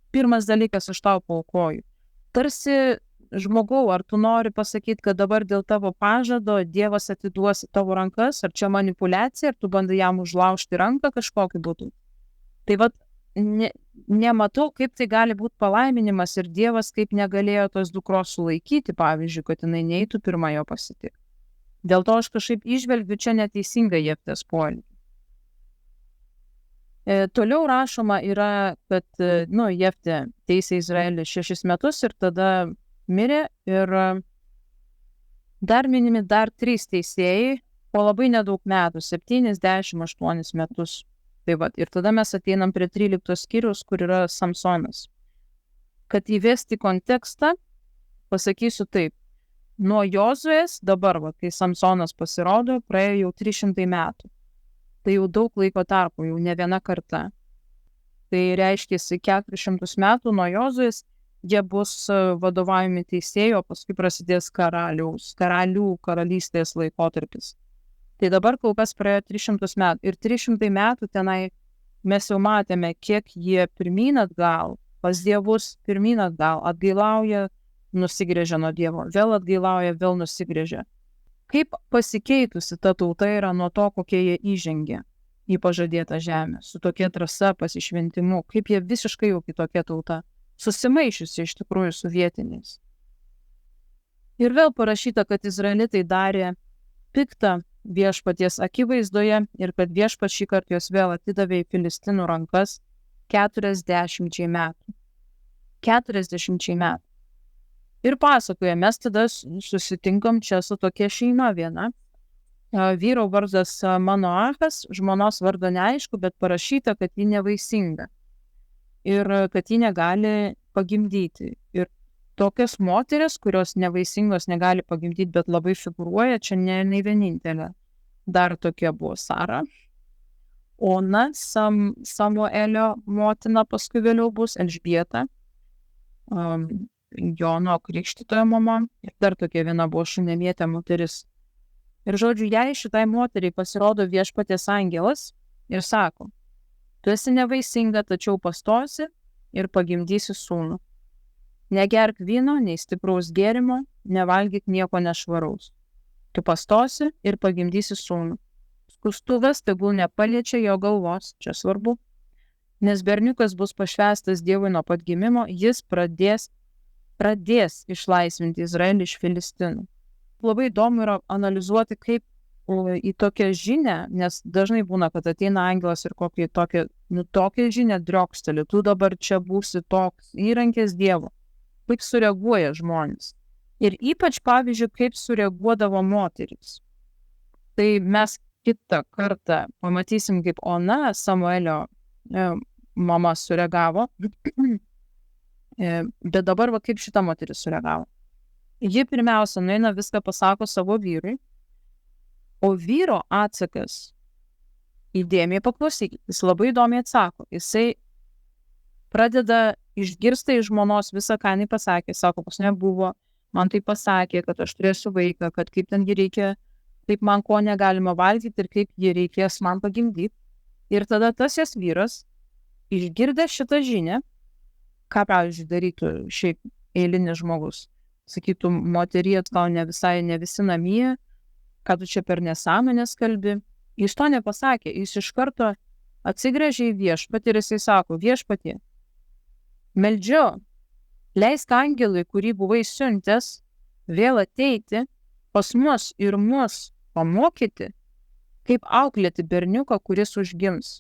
Speaker 1: pirmas dalykas aš tau paaukoju. Tarsi žmogau, ar tu nori pasakyti, kad dabar dėl tavo pažado Dievas atiduosi tavo rankas, ar čia manipuliacija, ar tu bandai jam užlaužti ranką kažkokiu būdu. Tai vat, nematau, kaip tai gali būti palaiminimas ir Dievas kaip negalėjo tos dukros sulaikyti, pavyzdžiui, kad jinai neįtų pirmą jo pasitikti. Dėl to aš kažkaip įžvelgiu čia neteisingą Jeftės poelgį. Toliau rašoma yra, kad Jeftė teisė Izraelį 6 metus ir tada mirė ir dar minimi 3 teisėjai po labai nedaug metų, 78 metus. Tai va, ir tada mes ateinam prie 13 skyriaus, kur yra Samsonas. Kad įvesti kontekstą, pasakysiu taip. Nuo Jozuės dabar, kai Samsonas pasirodo, praėjo jau 300 metų. Tai jau daug laiko tarpo, jau ne viena karta. Tai reiškia 400 metų nuo Jozuės, jie bus vadovaujami teisėjo, paskui prasidės karalių karalystės laikotarpis. Tai dabar kol kas praėjo 300 metų. Ir 300 metų tenai mes jau matėme, kiek jie pirmyn atgal, pas dievus pirmyn atgal, atgailauja, nusigrėžia nuo Dievo, vėl atgailauja, vėl nusigrėžia. Kaip pasikeitusi ta tauta yra nuo to, kokie jie įžengė į pažadėtą žemę, su tokia drąsa, pasišventimu, kaip jie visiškai jau kitokia tauta, susimaišiusi iš tikrųjų su vietiniais. Ir vėl parašyta, kad izraelitai darė piktą viešpaties akivaizdoje ir kad viešpats šį kartą juos vėl atidavė į Filistinų rankas 40 metų. 40 metų. Ir pasakoja, mes tada susitinkam čia su tokia šeima viena. Vyro vardas Manoachas, žmonos vardo neaišku, bet parašyta, kad ji nevaisinga. Ir kad ji negali pagimdyti. Ir tokias moteris, kurios nevaisingos negali pagimdyti, bet labai figūruoja, čia ne vienintelė. Dar tokia buvo Sara. Ona, Samuelio motina, paskui vėliau bus Elžbieta. Jono Krikštytojo mama ir dar tokia viena buvo šunemietė moteris. Ir žodžiu, jai šitai moteriai pasirodo viešpaties angelas ir sako, tu esi nevaisinga, tačiau pastosi ir pagimdysi sūnų. Negerk vyno, nei stipraus gėrimo, nevalgyk nieko nešvaraus. Tu pastosi ir pagimdysi sūnų. Skustuvas tegul nepaliečia jo galvos, čia svarbu, nes berniukas bus pašvęstas Dievui nuo pat gimimo, jis pradės pradės išlaisvinti Izraelį iš Filistinų. Labai įdomu yra analizuoti, kaip į tokią žinią, nes dažnai būna, kad ateina angelas ir tokią žinią drioksteli, tu dabar čia būsi toks įrankis Dievo. Kaip sureaguoja žmonės. Ir ypač, pavyzdžiui, kaip sureaguodavo moterys. Tai mes kitą kartą pamatysim, kaip Ona, Samuelio mama, sureagavo. Bet dabar kaip šita moteris sureagavo. Ji pirmiausia nueina viską pasako savo vyrui, o vyro atsakas, įdėmiai paklausykit, jis labai įdomiai atsako. Jisai pradeda išgirsta iš žmonos visą, ką jinai pasakė. Sako, pas nebuvo, man tai pasakė, kad aš turėsiu vaiką, kad kaip ten jį reikia, kaip man ko negalima valgyti ir kaip jį reikės man pagimdyti. Ir tada tas jos vyras, išgirdęs šitą žinią, ką, pavyzdžiui, darytų šiaip eilinis žmogus. Sakytų, moterie, tau ne visi namie, ką tu čia per nesąmonės kalbi. Jis to nepasakė, jis iš karto atsigręžė į viešpatį ir jisai sako, viešpatie, meldžiu, leisk angelui, kurį buvai siuntęs, vėl ateiti pas mus ir mus pamokyti, kaip auklėti berniuką, kuris užgims.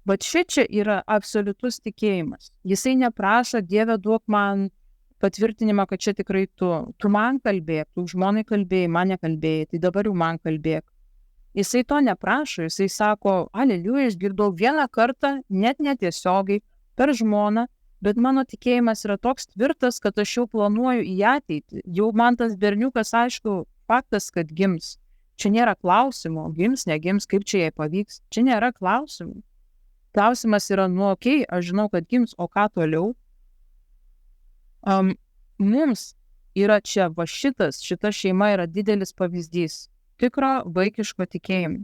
Speaker 1: Bet čia yra absoliutus tikėjimas. Jisai neprašo, Dieve, duok man patvirtinimą, kad čia tikrai tu man kalbėk, tu žmonai kalbėjai, man nekalbėjai, tai dabar jau man kalbėk. Jisai to neprašo, jisai sako, aleliuja, išgirdau vieną kartą, net netiesiogiai, per žmoną, bet mano tikėjimas yra toks tvirtas, kad aš jau planuoju į ateitį. Jau man tas berniukas, aišku, faktas, kad gims. Čia nėra klausimų, gims, negims, kaip čia jai pavyks. Čia nėra klausimų. Klausimas yra, okei, aš žinau, kad gims, o ką toliau? Mums yra čia, šita šeima yra didelis pavyzdys tikro vaikiško tikėjimo.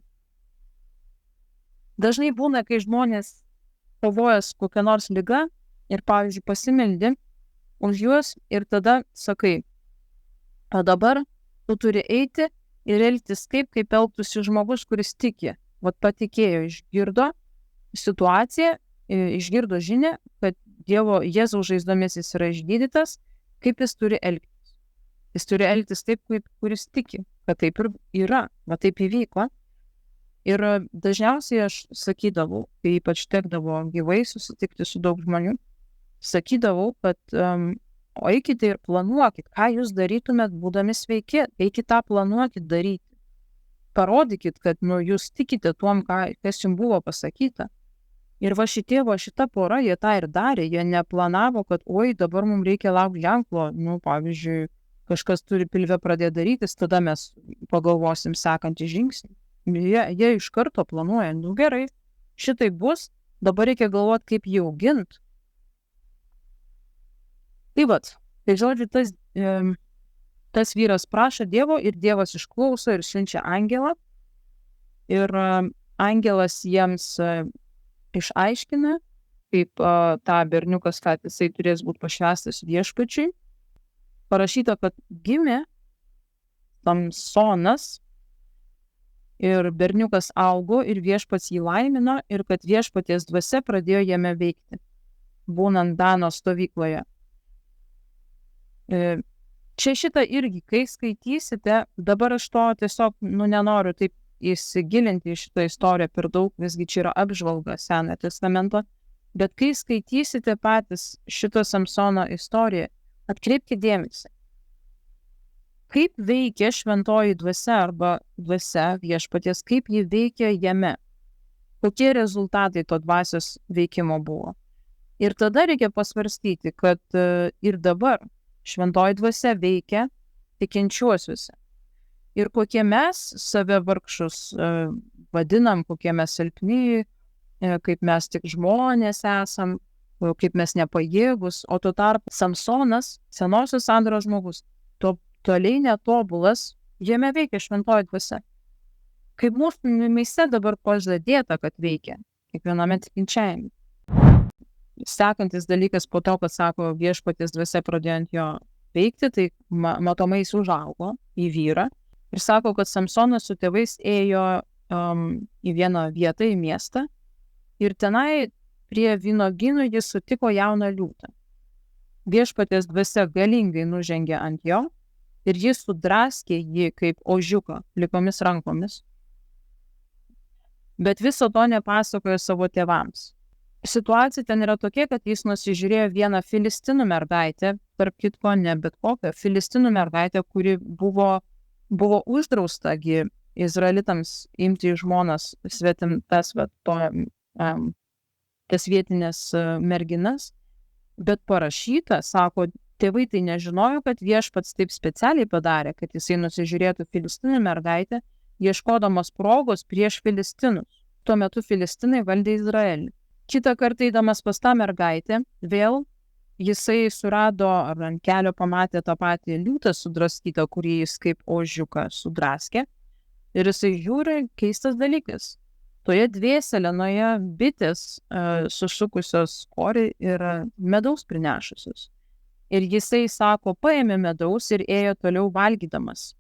Speaker 1: Dažnai būna, kai žmonės kovoja su kokia nors liga ir, pavyzdžiui, pasimeldi už juos ir tada sakai, o dabar tu turi eiti ir elgtis kaip elgtųsi žmogus, kuris tiki. Vat patikėjo, išgirdo situaciją, išgirdo žinią, kad Dievo Jėzaus žaizdomis jis yra išgydytas, kaip jis turi elgtis. Jis turi elgtis taip, kaip kuris tiki, kad taip ir yra, va taip įvyko. Ir dažniausiai aš sakydavau, kai ypač tekdavo gyvai susitikti su daug žmonių, sakydavau, kad eikite ir planuokit, ką jūs darytumėt būdami sveiki, eikite tą planuokit daryti. Parodykit, kad jūs tikite tuom, kas jums buvo pasakyta. Ir šita pora, jie tą ir darė, jie neplanavo, kad dabar mums reikia laukti ženklo, pavyzdžiui, kažkas turi pilve pradėti darytis, tada mes pagalvosim sekantį žingsnį. Jie iš karto planuoja, gerai, šitai bus, dabar reikia galvoti, kaip jį auginti. Tai žodžiu, tas vyras prašo Dievo ir Dievas išklauso ir siunčia angelą. Ir angelas jiems išaiškina, kaip tą berniukas, kad jisai turės būti pašvęstas viešpačiui. Parašyta, kad gimė Samsonas ir berniukas augo ir viešpats jį laimino ir kad viešpaties dvasia pradėjo jame veikti, būnant Dano stovykloje. Čia šitą irgi, kai skaitysite, dabar aš to tiesiog nenoriu taip įsigilinti į šitą istoriją per daug, visgi čia yra apžvalga Senojo testamento, bet kai skaitysite patys šitą Samsono istoriją, atkreipkite dėmesį, kaip veikia šventoji dvasia arba dvasia viešpaties, kaip ji veikia jame, kokie rezultatai to dvasios veikimo buvo. Ir tada reikia pasvarstyti, kad ir dabar šventoji dvasia veikia tikinčiuosiuose. Ir kokie mes save vargšus vadinam, kokie mes silpni, kaip mes tik žmonės esam, kaip mes nepajėgus, o tuo tarpu Samsonas, senosios sandoros žmogus, toliai netobulas, jame veikia šventoji dvasia. Kaip mūsų mieste dabar pažadėta, kad veikia, kiekviename tikinčiajame. Sekantis dalykas po to, kad sako viešpaties dvasia pradėjo ant jo veikti, tai matomai jis užaugo į vyrą. Ir sako, kad Samsonas su tėvais ėjo į vieną vietą, į miestą, ir tenai prie vynuogynų jis sutiko jauną liūtą. Viešpaties dvasia galingai nužengė ant jo ir jis sudraskė jį kaip ožiuką plikomis rankomis. Bet viso to nepasakojo savo tėvams. Situacija ten yra tokia, kad jis nusižiūrėjo vieną filistinų mergaitę, tarp kitko ne bet kokią, filistinų mergaitę, kuri buvo uždraustagi izraelitams imti į žmonas tas vietinės merginas, bet parašyta, sako, tėvai tai nežinojo, kad viešpats taip specialiai padarė, kad jisai nusižiūrėtų filistinų mergaitę, ieškodamas progos prieš filistinus. Tuo metu filistinai valdė Izraelį. Kitą kartą eidamas pas tą mergaitę, vėl jisai surado ar ant kelio pamatė tą patį liūtą sudraskytą, kurį jis kaip ožiuką sudraskė. Ir jisai žiūri, keistas dalykas. Toje dvėselenoje bitės sušukusios korį ir medaus prinešusios. Ir jisai sako, paėmė medaus ir ėjo toliau valgydamas.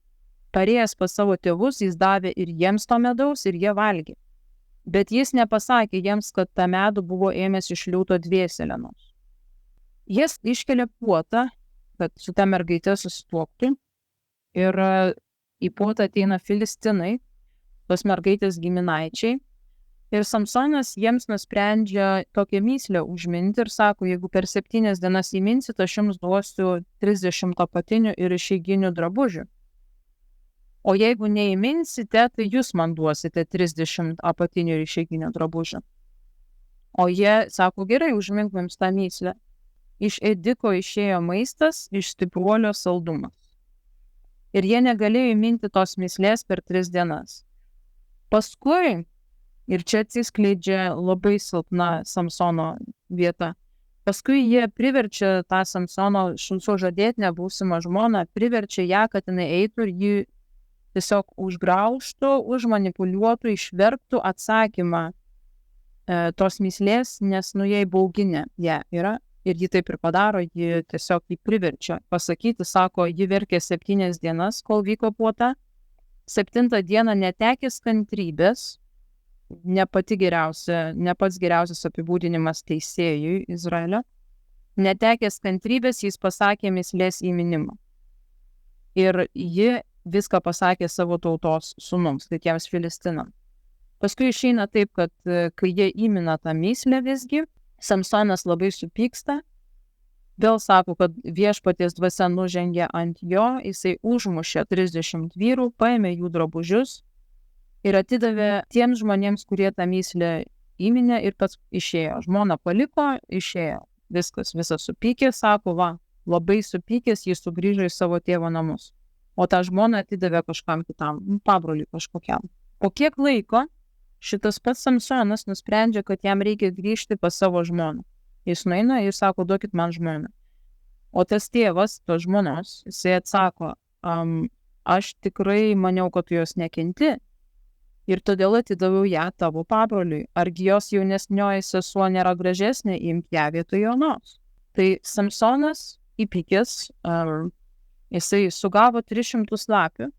Speaker 1: Parėjęs pas savo tėvus, jis davė ir jiems to medaus ir jie valgė. Bet jis nepasakė jiems, kad tą medų buvo ėmęs iš liūto dvėselenos. Jis iškelia puotą, kad su ta mergaite susituoktų. Ir į puotą ateina filistinai, tos mergaitės giminaičiai. Ir Samsonas jiems nusprendžia tokią mįslę užminti ir sako, jeigu per 7 dienas įminsit, aš jums duosiu 30 apatinių ir išeiginių drabužių. O jeigu neįminsite, tai jūs man duosite 30 apatinių ir išeiginių drabužių. O jie sako, gerai, užmink mums tą mįslę. Iš ėdiko išėjo maistas, iš stipruolio saldumas. Ir jie negalėjo įminti tos mįslės per 3 dienas. Paskui, ir čia atsiskleidžia labai silpna Samsono vieta, paskui jie priverčia tą Samsono sužadėtinę būsimą žmoną, priverčia ją, kad jinai eitų ir jį tiesiog užgraužtų, užmanipuliuotų, išverktų atsakymą tos mįslės, nes jai bauginė ją yra. Ir ji taip ir padaro, ji tiesiog jį priverčia pasakyti, sako, ji verkė 7 dienas, kol vyko puota. 7 dieną netekęs kantrybės, ne pats geriausias apibūdinimas teisėjui Izraelio, netekęs kantrybės, jis pasakė mįslės įminimą. Ir ji viską pasakė savo tautos sūnums, tai tiems filistinams. Paskui išeina taip, kad kai jie įmina tą mįslę visgi, Samsonas labai supyksta, vėl sako, kad viešpaties dvasia nužengė ant jo, jisai užmušė 30 vyrų, paėmė jų drabužius ir atidavė tiems žmonėms, kurie tą mįslę įminė ir pats išėjo. Žmona paliko, išėjo. Visas supykęs, sako, labai supykęs, jis sugrįžo į savo tėvo namus. O tą žmoną atidavė kažkam kitam, pabroliui kažkokiam. Po kiek laiko šitas pats Samsonas nusprendžia, kad jam reikia grįžti pas savo žmoną. Jis nueina ir sako, duokit man žmoną. O tas tėvas, tos žmonos, jisai atsako, aš tikrai maniau, kad tu jos nekenti ir todėl atidaviau ją tavo pabroliui. Argi jos jaunesnioji sesuo nėra gražesnė, imk ją vietoj jonos. Tai Samsonas įpykęs, jisai sugavo 300 lapių.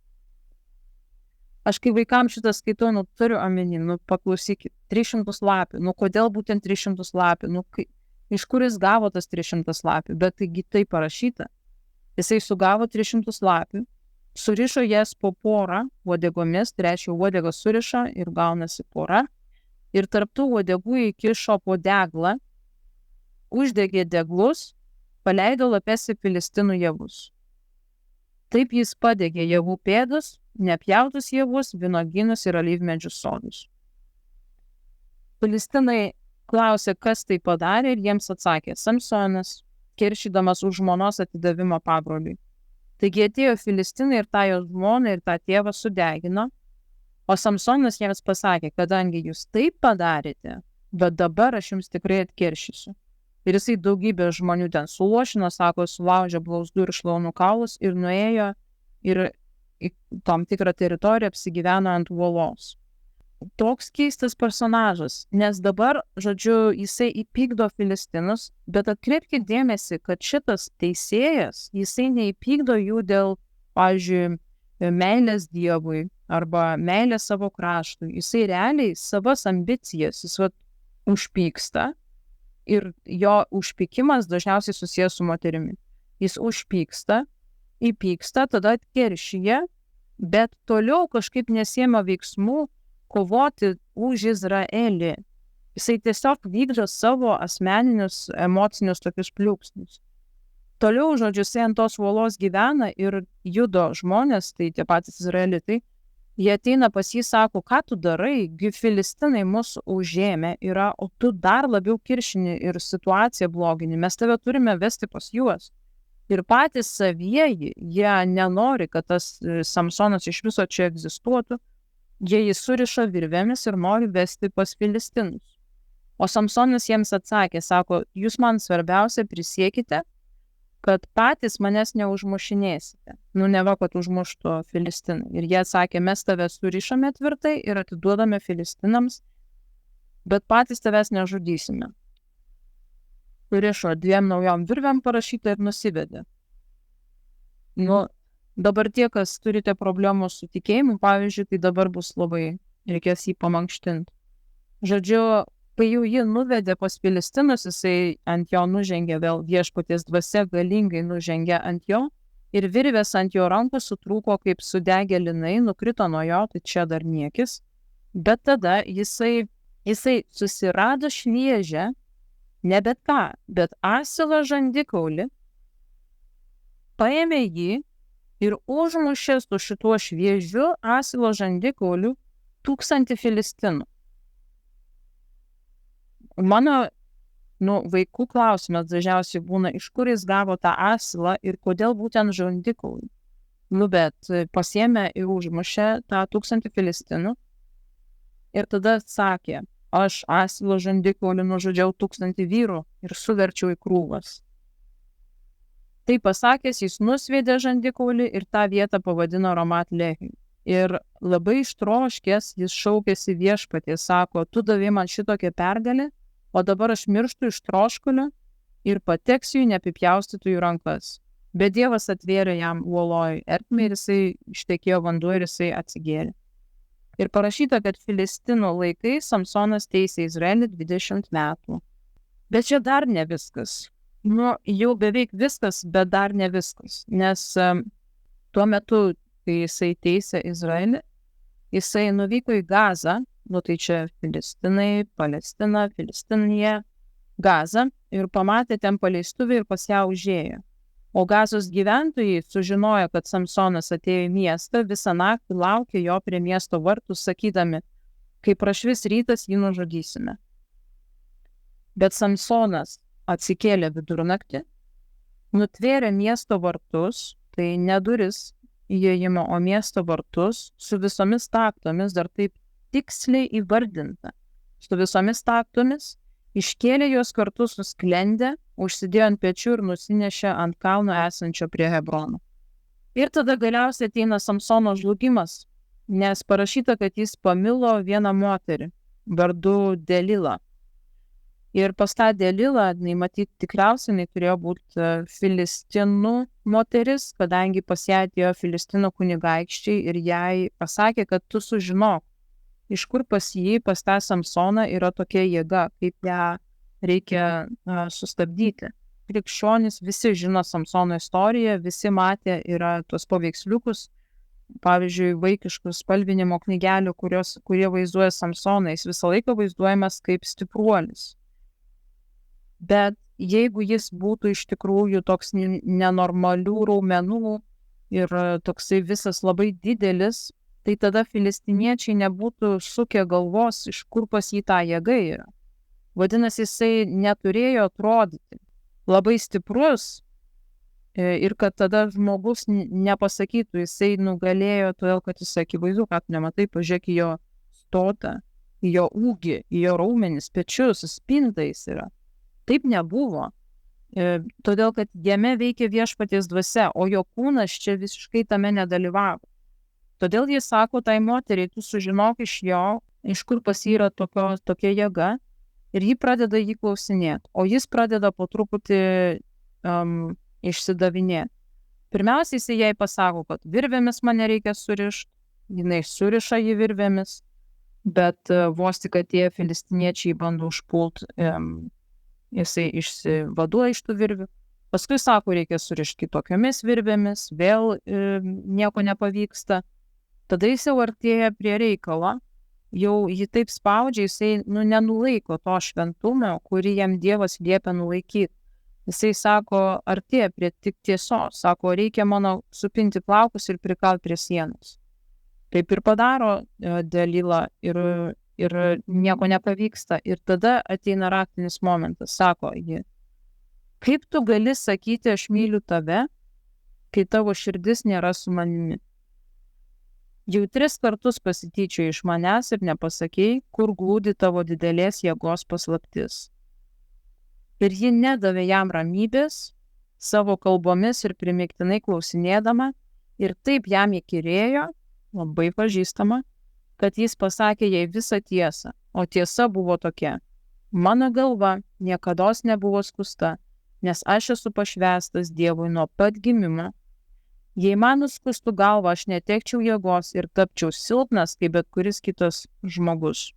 Speaker 1: Aš kai vaikams šitą skaitau, turiu omeny, paklausykit, 300 lapių, kodėl būtent 300 lapių, iš kur jis gavo tas 300 lapių, bet taigi tai parašyta. Jisai sugavo 300 lapių, surišo jas po porą uodegomis, tai reiškia uodegą surišo ir gaunasi pora, ir tarptų uodegų įkišo po deglą, uždegė deglus, paleido lapes į filistinų javus. Taip jis padegė javų pėdus, nepjautus javus, vynuogynus ir alyvmedžių sodus. Filistinai klausė, kas tai padarė, ir jiems atsakė, Samsonas, keršydamas už žmonos atidavimą pabroliui. Taigi atėjo filistinai ir tą jo žmoną ir tą tėvą sudegino, o Samsonas jiems pasakė, kadangi jūs taip padarėte, bet dabar aš jums tikrai atkeršysiu. Ir jisai daugybę žmonių ten suluošino, sako, sulaužė blauzdų ir šlaunų kaulus ir nuėjo ir į tam tikrą teritoriją apsigyveno ant uolos. Toks keistas personažas, nes dabar, žodžiu, jisai įpykdo filistinus, bet atkreipkite dėmesį, kad šitas teisėjas, jisai neįpykdo jų dėl, pavyzdžiui, meilės Dievui arba meilės savo kraštui. Jisai realiai savas ambicijas, jis užpyksta Ir jo užpykimas dažniausiai susijęs su moterimi. Jis užpyksta, įpyksta, tada atkeršyje, bet toliau kažkaip nesiema veiksmų kovoti už Izraelį. Jisai tiesiog vykdo savo asmeninius emocinius tokius pliūpsnius. Toliau, žodžiu, jisai ant tos uolos gyvena ir judo žmonės, tai tie patys izraelitai, jie ateina pas jį, sako, ką tu darai, gi filistinai mus užėmė yra, o tu dar labiau kiršini ir situaciją blogini, mes tave turime vesti pas juos. Ir patys savieji, jie nenori, kad tas Samsonas iš viso čia egzistuotų, jie jį suriša virvėmis ir nori vesti pas filistinus. O Samsonas jiems atsakė, sako, jūs man svarbiausia prisiekite, kad patys manęs neužmušinėsite. Neva, kad užmuštų filistinai. Ir jie atsakė, mes tave surišame tvirtai ir atiduodame filistinams, bet patys tavęs nežudysime. Surišo 2 naujom virvėm parašyta ir nusivedė. Dabar tie, kas turite problemų su tikėjimu, pavyzdžiui, tai dabar bus labai, reikės jį pamankštinti. Žodžiu, kai jau jį nuvedė pas filistinus, jisai ant jo nužengė, vėl viešpaties dvasia galingai nužengė ant jo ir virvės ant jo rankos sutrūko kaip sudegę linai, nukrito nuo jo, tai čia dar niekis. Bet tada jisai susirado šviežią, ne bet ką, bet asilą žandikaulį, paėmė jį ir užmušė su šituo šviežiu asilo žandikauliu 1000 filistinų. Mano vaikų klausimas dažniausiai būna, iš kur jis gavo tą asilą ir kodėl būtent žandikaulį. Bet pasiėmė ir užmušė tą 1000 filistinų ir tada sakė, aš asilo žandikaulį nužudžiau 1000 vyrų ir suverčiau į krūvas. Tai pasakęs, jis nusviedė žandikaulį ir tą vietą pavadino Ramat Lehi. Ir labai ištroškęs jis šaukėsi viešpatie, sako, tu davei man šitokią pergalę, o dabar aš mirštu iš troškulio ir pateksiu į neapipjaustytųjų rankas. Bet Dievas atvėrė jam uoloj ertmę ir jisai ištekėjo vanduo ir jisai atsigėrė. Ir parašyta, kad Filistinų laikais Samsonas teisė Izraelį 20 metų. Bet čia dar ne viskas. Jau beveik viskas, bet dar ne viskas. Nes tuo metu, kai jisai teisė Izraelį, jisai nuvyko į Gazą, tai čia Filistinai, Palestina, Filistinija, Gaza, ir pamatė ten paleistuvį ir pas ją užėjo. O Gazos gyventojai sužinojo, kad Samsonas atėjo į miestą, visą naktį laukė jo prie miesto vartų, sakydami, kai prašvis rytas, jį nužudysime. Bet Samsonas atsikėlė vidurnaktį, nutvėrė miesto vartus, tai ne duris įėjimo, o miesto vartus, su visomis taktomis, dar taip tiksliai įvardinta, su visomis taktomis, iškėlė juos kartu su sklende, užsidėjo ant pečių ir nusinešė ant kalno esančio prie Hebrono. Ir tada galiausiai ateina Samsono žlugimas, nes parašyta, kad jis pamilo vieną moterį, vardu Delilą. Ir pas tą Delilą, matyt, tikriausiai turėjo būti Filistinų moteris, kadangi pas ją atėjo Filistinų kunigaikščiai ir jai pasakė, kad tu sužinok, iš kur pas jį, pas tą Samsoną yra tokia jėga, kaip ją reikia sustabdyti. Krikščionys visi žino Samsono istoriją, visi matė yra tuos paveiksliukus, pavyzdžiui, vaikiškus spalvinimo knygelių, kurie vaizduoja Samsoną, jis visą laiką vaizduojamas kaip stipruolis. Bet jeigu jis būtų iš tikrųjų toks nenormalių raumenų ir toksai visas labai didelis, tai tada filistiniečiai nebūtų sukę galvos, iš kur pas jį tą jėgą yra. Vadinasi, jisai neturėjo atrodyti labai stiprus ir kad tada žmogus nepasakytų, jisai nugalėjo, todėl kad jis akivaizdu, kad nematai, pažiūrėk į jo stotą, į jo ūgį, į jo raumenis, pečius, spintą jis yra. Taip nebuvo, todėl kad jame veikia viešpaties dvasia, o jo kūnas čia visiškai tame nedalyvavo. Todėl jis sako tai moteriai, tu sužinok iš jo, iš kur pas jį yra tokia jėga, ir jį pradeda jį klausinėti, o jis pradeda po truputį išsidavinėti. Pirmiausia, jis jai pasako, kad virvėmis mane reikia surišti, jinai suriša jį virvėmis, bet vos tik atėję filistiniečiai bando užpult jisai išsivaduoja iš tų virvių. Paskui sako, reikia surišti kitokiomis virvėmis, vėl nieko nepavyksta. Tada jis jau artėja prie reikalo, jau jį taip spaudžia, jisai nenulaiko to šventumo, kurį jam Dievas liepia nulaikyti. Jisai sako, artėja prie tik tiesos, sako, reikia mano supinti plaukus ir prikalt prie sienos. Taip ir padaro Delila ir nieko nepavyksta. Ir tada ateina raktinis momentas, sako ji, kaip tu gali sakyti, aš myliu tave, kai tavo širdis nėra su manimi? Jau 3 kartus pasityčioji iš manęs ir nepasakei, kur glūdi tavo didelės jėgos paslaptis. Ir ji nedavė jam ramybės, savo kalbomis ir primiktinai klausinėdama, ir taip jam įkyrėjo, labai pažįstama, kad jis pasakė jai visą tiesą, o tiesa buvo tokia. Mano galva niekados nebuvo skusta, nes aš esu pašvęstas Dievui nuo pat gimimo. Jei man nuskustų galvą, aš netekčiau jėgos ir tapčiau silpnas, kaip bet kuris kitas žmogus.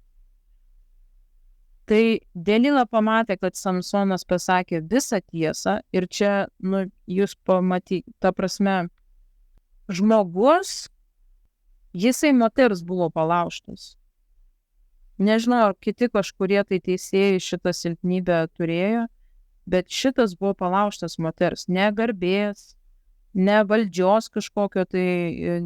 Speaker 1: Tai Delila pamatė, kad Samsonas pasakė visą tiesą ir čia, jūs pamatykite, ta prasme, žmogus, jisai moters buvo palaužtas. Nežinau, ar kiti kažkurie tai teisėjai šitą silpnybę turėjo, bet šitas buvo palaužtas moters, ne garbės, ne valdžios kažkokio tai,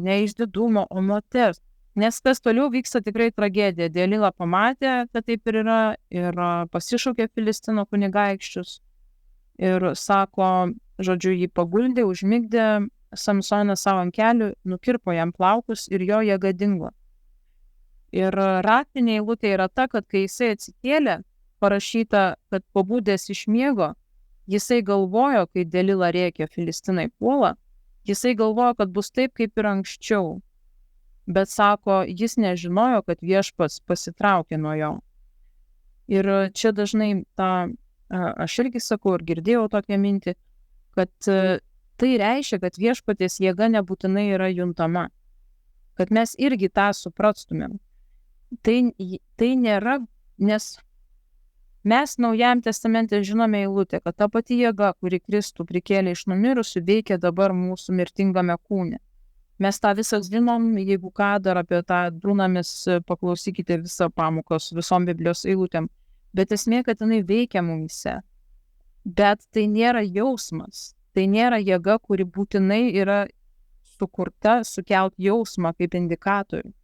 Speaker 1: ne išdidumo, o moters. Nes kas toliau vyksta tikrai tragedija. Delila pamatė, kad taip ir yra, ir pasišaukė Filistino kunigaikščius. Ir sako, žodžiu, jį paguldė, užmigdė Samsoną savo ant kelių, nukirpo jam plaukus ir jo jėga dingo. Ir raktinė eilutė yra ta, kad kai jisai atsikėlė, parašyta, kad pabudęs iš miego, jisai galvojo, kai Delila rėkė Filistinai puola, jisai galvojo, kad bus taip, kaip ir anksčiau. Bet sako, jis nežinojo, kad viešpats pasitraukė nuo jo. Ir čia dažnai aš irgi sakau ir girdėjau tokią mintį, kad tai reiškia, kad viešpaties jėga nebūtinai yra juntama. Kad mes irgi tą suprastumėm. Tai nėra, nes mes Naujajam testamente žinome eilutę, kad ta pati jėga, kuri Kristų prikėlė iš numirusių, veikia dabar mūsų mirtingame kūne. Mes tą visą žinom, jeigu ką dar apie tą dunamis paklausykite visą pamoką su visom Biblijos eilutėm. Bet esmė, kad jinai veikia mumise. Bet tai nėra jausmas. Tai nėra jėga, kuri būtinai yra sukurta sukelt jausmą kaip indikatorių.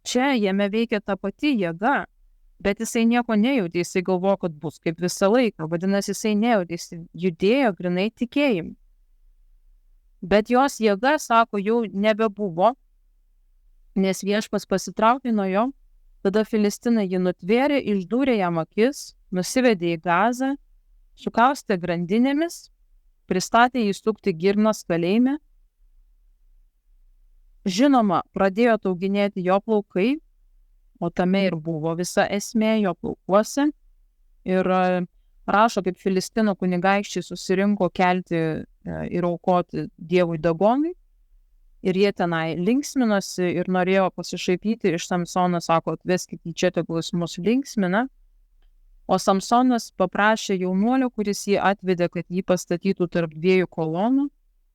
Speaker 1: Čia jame veikia ta pati jėga, bet jisai nieko nejautė, jisai galvojo, kad bus kaip visą laiką. Vadinasi, jisai nejautė, jisai judėjo grinai tikėjimu. Bet jos jėga, sako, jau nebebuvo, nes viešpas pasitraukė nuo jo, tada Filistinai jį nutvėrė, išdūrė jam akis, nusivedė į Gazą, sukaustė grandinėmis, pristatė jį sukti Girnos kalėjime. Žinoma, pradėjo tauginėti jo plaukai, o tame ir buvo visa esmė jo plaukuose. Ir rašo, kaip Filistino kunigaikščiai susirinko kelti ir aukoti Dievui Dagonui. Ir jie tenai linksminosi ir norėjo pasišaipyti iš Samsono, sako, atveskit į čia, tegul jis mus linksmina. O Samsonas paprašė jaunuolio, kuris jį atvedė, kad jį pastatytų tarp 2 kolonų.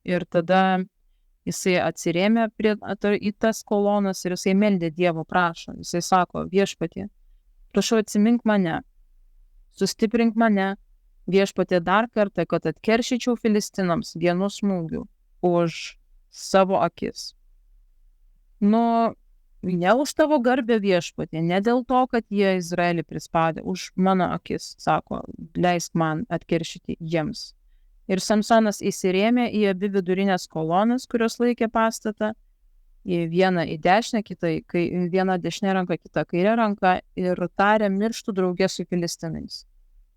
Speaker 1: Ir tada jisai atsirėmė į tas kolonas ir jisai meldė Dievo, prašo. Jisai sako, viešpatie, prašau atsimink mane, sustiprink mane, viešpatie dar kartą, kad atkeršyčiau Filistinams vienu smūgiu už savo akis. Ne už tavo garbę viešpatie, ne dėl to, kad jie Izraelį prispaudė, už mano akis, sako, leisk man atkeršyti jiems. Ir Samsonas įsirėmė į abi vidurinės kolonas, kurios laikė pastatą, į vieną į dešinę, vieną dešinę ranką, kitą kairę ranką ir tarė mirštų draugė su Filistinais.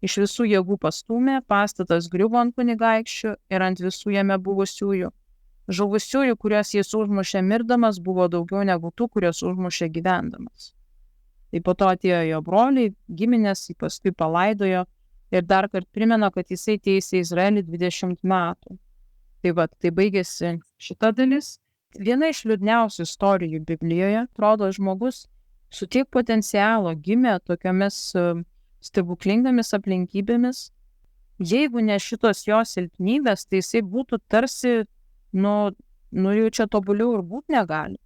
Speaker 1: Iš visų jėgų pastūmė, pastatas griuvo ant kunigaikščių ir ant visų jame buvusiųjų. Žuvusiųjų, kuriuos jis užmušė mirdamas, buvo daugiau negu tų, kuriuos užmušė gyvendamas. Tai po to atėjo jo broliai, giminės, jį paskui palaidojo ir dar kart primena, kad jisai teisė Izraelį 20 metų. Tai baigėsi šita dalis. Viena iš liūdniausių istorijų Biblijoje, atrodo, žmogus su tiek potencialo gimė tokiomis stebuklingomis aplinkybėmis. Jeigu ne šitos jo silpnybės, tai jisai būtų tarsi, jau čia tobuliau ir būt negali.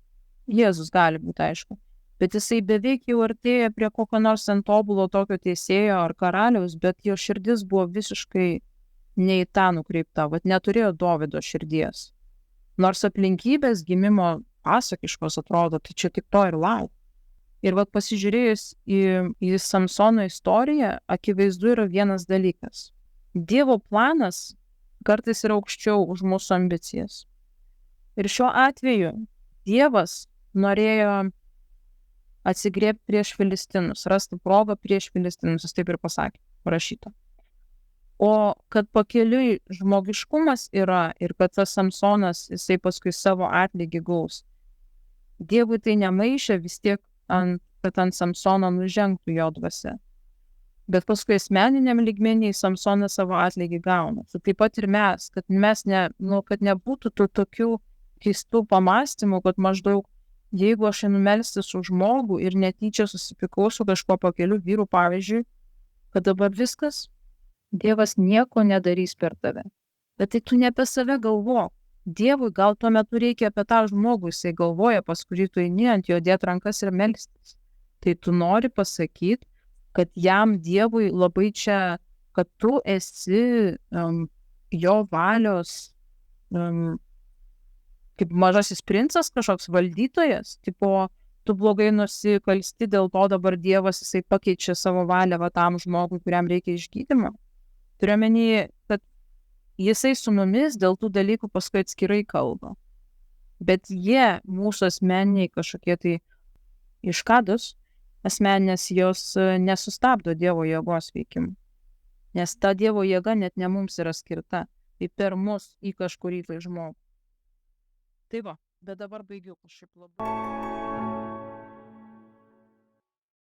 Speaker 1: Jėzus gali būti, aišku. Bet jisai beveik jau artėja prie kokio nors ant tobulo tokio teisėjo ar karaliaus, bet jo širdis buvo visiškai ne į tą nukreipta, neturėjo Dovydo širdies. Nors aplinkybės gimimo pasakiškos atrodo, tai čia tik to ir lauk. Ir pasižiūrėjus į Samsono istoriją, akivaizdu yra vienas dalykas. Dievo planas kartais yra aukščiau už mūsų ambicijas. Ir šiuo atveju Dievas norėjo atsigriebti prieš Filistinus, rasti progą prieš Filistinus, jis taip ir pasakė, parašyta. O kad pakeliui žmogiškumas yra ir kad tas Samsonas, jisai paskui savo atlygį gaus, Dievui tai nemaišė vis tiek, kad ant Samsono nužengtų jo dvasia. Bet paskui asmeniniam lygmenį Samsonas savo atlygį gauna. Tai taip pat ir mes, kad kad nebūtų tų tokių keistų pamastymų, kad maždaug jeigu aš einu melstis už žmogų ir netyčia susipykau su kažkuo pakeliu vyru, pavyzdžiui, kad dabar viskas, Dievas nieko nedarys per tave. Bet tai tu ne apie save galvok. Dievui gal tuo metu reikia apie tą žmogų, jisai galvoja, pas kurį tu eini ant jo dėt rankas ir melstis. Tai tu nori pasakyti, kad jam Dievui labai čia, kad tu esi jo valios kaip mažasis princas, kažkoks valdytojas, tipo, tu blogai nusikalsti, dėl to dabar Dievas jisai pakeičia savo valią tam žmogui, kuriam reikia išgydymo. Turiu omeny, kad jisai su mumis dėl tų dalykų paskui atskirai kalba. Bet jie, mūsų asmeniniai kažkokie tai iškadus, asmeninės jos nesustabdo Dievo jėgos veikimą. Nes ta Dievo jėga net ne mums yra skirta, tai per mus į kažkurį tai žmogų. Tai bet dabar baigiu kažkaip labai.